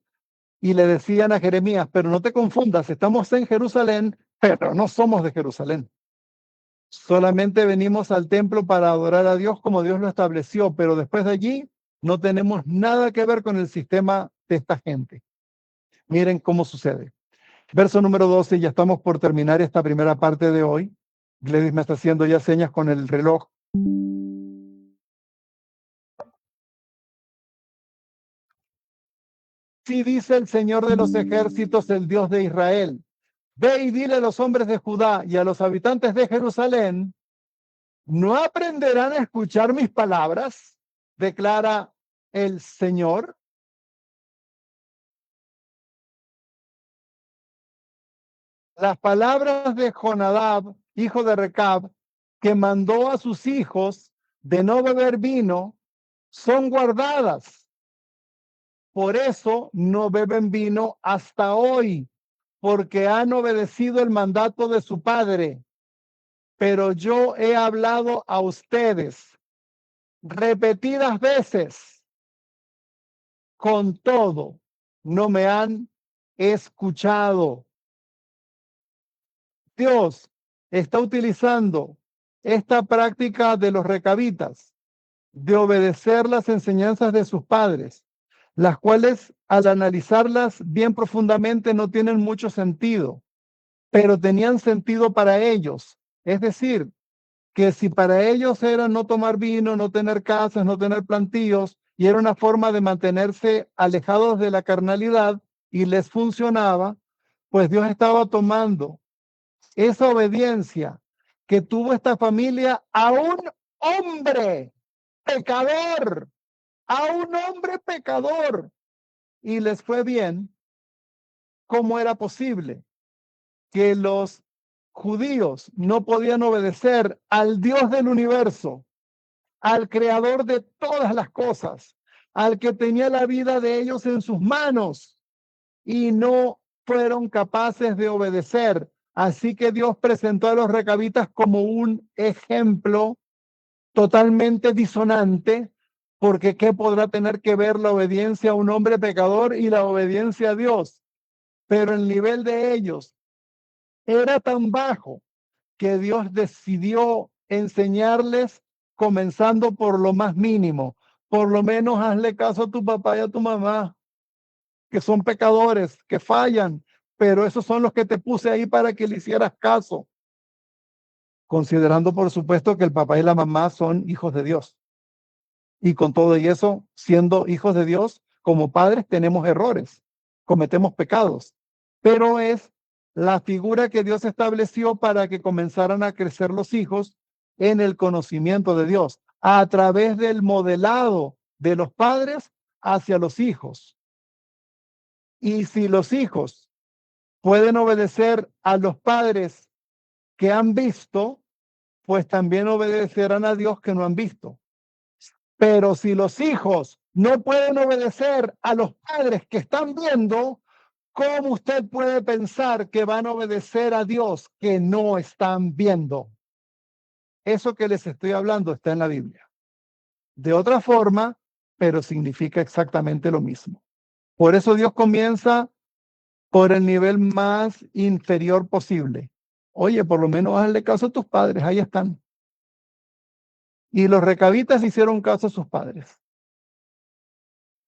y le decían a Jeremías, pero no te confundas, estamos en Jerusalén, pero no somos de Jerusalén. Solamente venimos al templo para adorar a Dios como Dios lo estableció, pero después de allí no tenemos nada que ver con el sistema de esta gente. Miren cómo sucede. Verso número 12, ya estamos por terminar esta primera parte de hoy. Gladys me está haciendo ya señas con el reloj. Sí dice el Señor de los ejércitos, el Dios de Israel. Ve y dile a los hombres de Judá y a los habitantes de Jerusalén, ¿no aprenderán a escuchar mis palabras? Declara el Señor. Las palabras de Jonadab, hijo de Recab, que mandó a sus hijos de no beber vino, son guardadas. Por eso no beben vino hasta hoy, porque han obedecido el mandato de su padre. Pero yo he hablado a ustedes repetidas veces, con todo, no me han escuchado. Dios está utilizando esta práctica de los recabitas de obedecer las enseñanzas de sus padres, las cuales al analizarlas bien profundamente no tienen mucho sentido, pero tenían sentido para ellos. Es decir, que si para ellos era no tomar vino, no tener casas, no tener plantíos, y era una forma de mantenerse alejados de la carnalidad y les funcionaba, pues Dios estaba tomando esa obediencia que tuvo esta familia a un hombre pecador, a un hombre pecador, y les fue bien. ¿Cómo era posible que los judíos no podían obedecer al Dios del universo, al creador de todas las cosas, al que tenía la vida de ellos en sus manos, y no fueron capaces de obedecer? Así que Dios presentó a los recabitas como un ejemplo totalmente disonante, porque ¿qué podrá tener que ver la obediencia a un hombre pecador y la obediencia a Dios? Pero el nivel de ellos era tan bajo que Dios decidió enseñarles comenzando por lo más mínimo. Por lo menos hazle caso a tu papá y a tu mamá, que son pecadores, que fallan, pero esos son los que te puse ahí para que le hicieras caso. Considerando, por supuesto, que el papá y la mamá son hijos de Dios. Y con todo y eso, siendo hijos de Dios, como padres tenemos errores, cometemos pecados, pero es la figura que Dios estableció para que comenzaran a crecer los hijos en el conocimiento de Dios, a través del modelado de los padres hacia los hijos. Y si los hijos pueden obedecer a los padres que han visto, pues también obedecerán a Dios que no han visto. Pero si los hijos no pueden obedecer a los padres que están viendo, ¿cómo usted puede pensar que van a obedecer a Dios que no están viendo? eso que les estoy hablando está en la Biblia. De otra forma, pero significa exactamente lo mismo. Por eso Dios comienza por el nivel más inferior posible. Oye, por lo menos hazle caso a tus padres, ahí están. Y los recabitas hicieron caso a sus padres.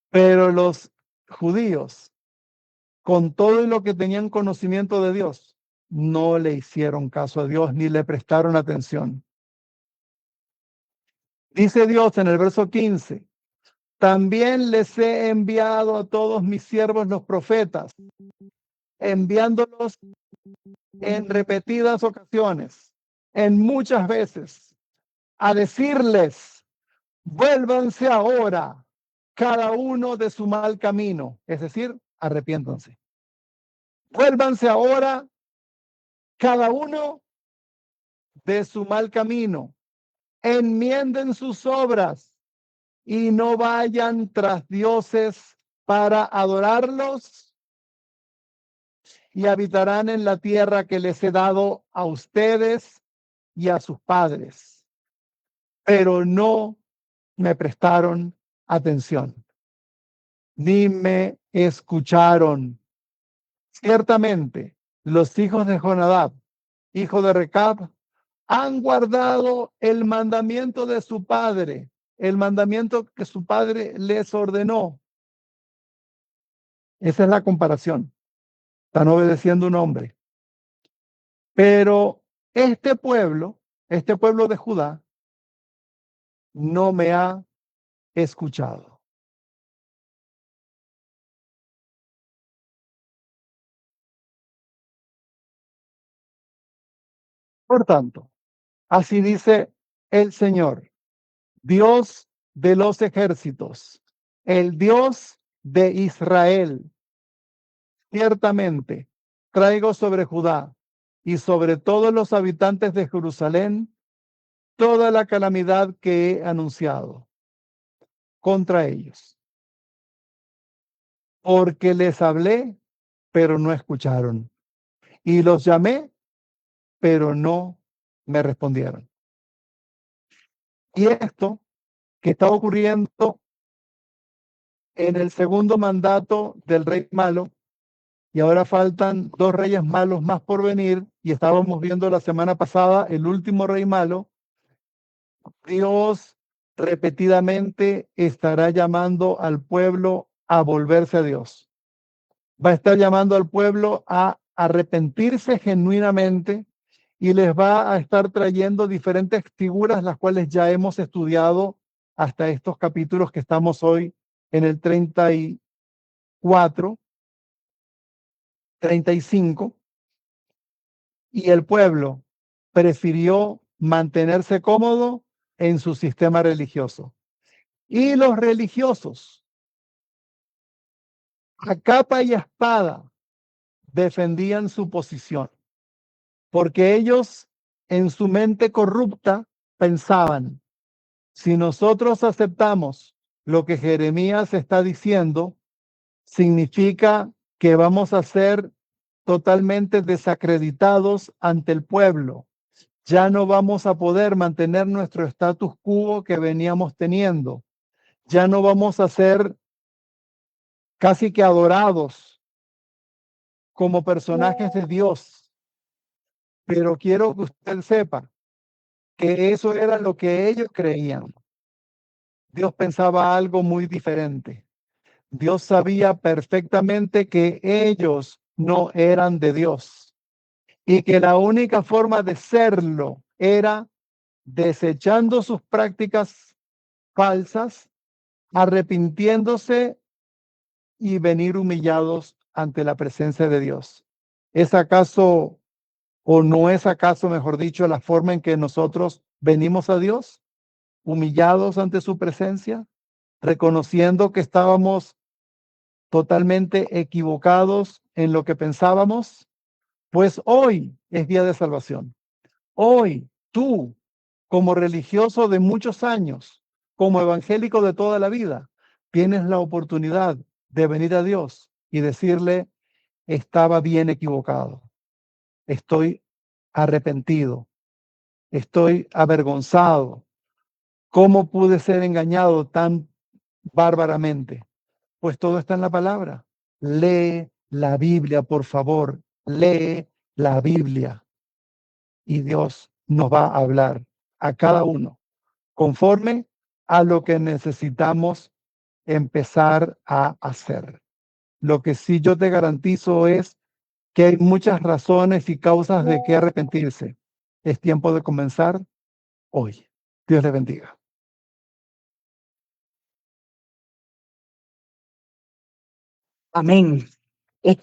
Pero los judíos, con todo lo que tenían conocimiento de Dios, no le hicieron caso a Dios ni le prestaron atención. Dice Dios en el verso 15, también les he enviado a todos mis siervos los profetas, enviándolos en repetidas ocasiones, en muchas veces, a decirles, vuélvanse ahora cada uno de su mal camino, es decir, arrepiéntanse. Vuélvanse ahora cada uno de su mal camino, enmienden sus obras y no vayan tras dioses para adorarlos y habitarán en la tierra que les he dado a ustedes y a sus padres. Pero no me prestaron atención, ni me escucharon. Ciertamente, los hijos de Jonadab, hijo de Recab, han guardado el mandamiento de su padre, el mandamiento que su padre les ordenó. Esa es la comparación. Están obedeciendo un hombre. Pero este pueblo de Judá, no me ha escuchado. Por tanto, así dice el Señor, Dios de los ejércitos, el Dios de Israel. Ciertamente, traigo sobre Judá y sobre todos los habitantes de Jerusalén toda la calamidad que he anunciado contra ellos, porque les hablé, pero no escucharon, y los llamé, pero no me respondieron. Y esto que está ocurriendo en el segundo mandato del rey malo, y ahora faltan 2 reyes malos más por venir, y estábamos viendo la semana pasada el último rey malo. Dios repetidamente estará llamando al pueblo a volverse a Dios. Va a estar llamando al pueblo a arrepentirse genuinamente y les va a estar trayendo diferentes figuras, las cuales ya hemos estudiado hasta estos capítulos que estamos hoy en el 34, 35, y el pueblo prefirió mantenerse cómodo en su sistema religioso. Y los religiosos, a capa y espada, defendían su posición, porque ellos en su mente corrupta pensaban, si nosotros aceptamos lo que Jeremías está diciendo, significa que vamos a ser totalmente desacreditados ante el pueblo. Ya no vamos a poder mantener nuestro status quo que veníamos teniendo. Ya no vamos a ser casi que adorados como personajes de Dios. Pero quiero que usted sepa que eso era lo que ellos creían. Dios pensaba algo muy diferente. Dios sabía perfectamente que ellos no eran de Dios y que la única forma de serlo era desechando sus prácticas falsas, arrepintiéndose y venir humillados ante la presencia de Dios. ¿Es acaso o no es acaso, mejor dicho, la forma en que nosotros venimos a Dios? Humillados ante su presencia, reconociendo que estábamos totalmente equivocados en lo que pensábamos. Pues hoy es día de salvación. Hoy tú, como religioso de muchos años, como evangélico de toda la vida, tienes la oportunidad de venir a Dios y decirle, estaba bien equivocado, estoy arrepentido, estoy avergonzado. ¿Cómo pude ser engañado tan bárbaramente? Pues todo está en la palabra. Lee la Biblia, por favor. Lee la Biblia. Y Dios nos va a hablar a cada uno conforme a lo que necesitamos empezar a hacer. Lo que sí yo te garantizo es que hay muchas razones y causas de qué arrepentirse. Es tiempo de comenzar hoy. Dios le bendiga. Amén. Es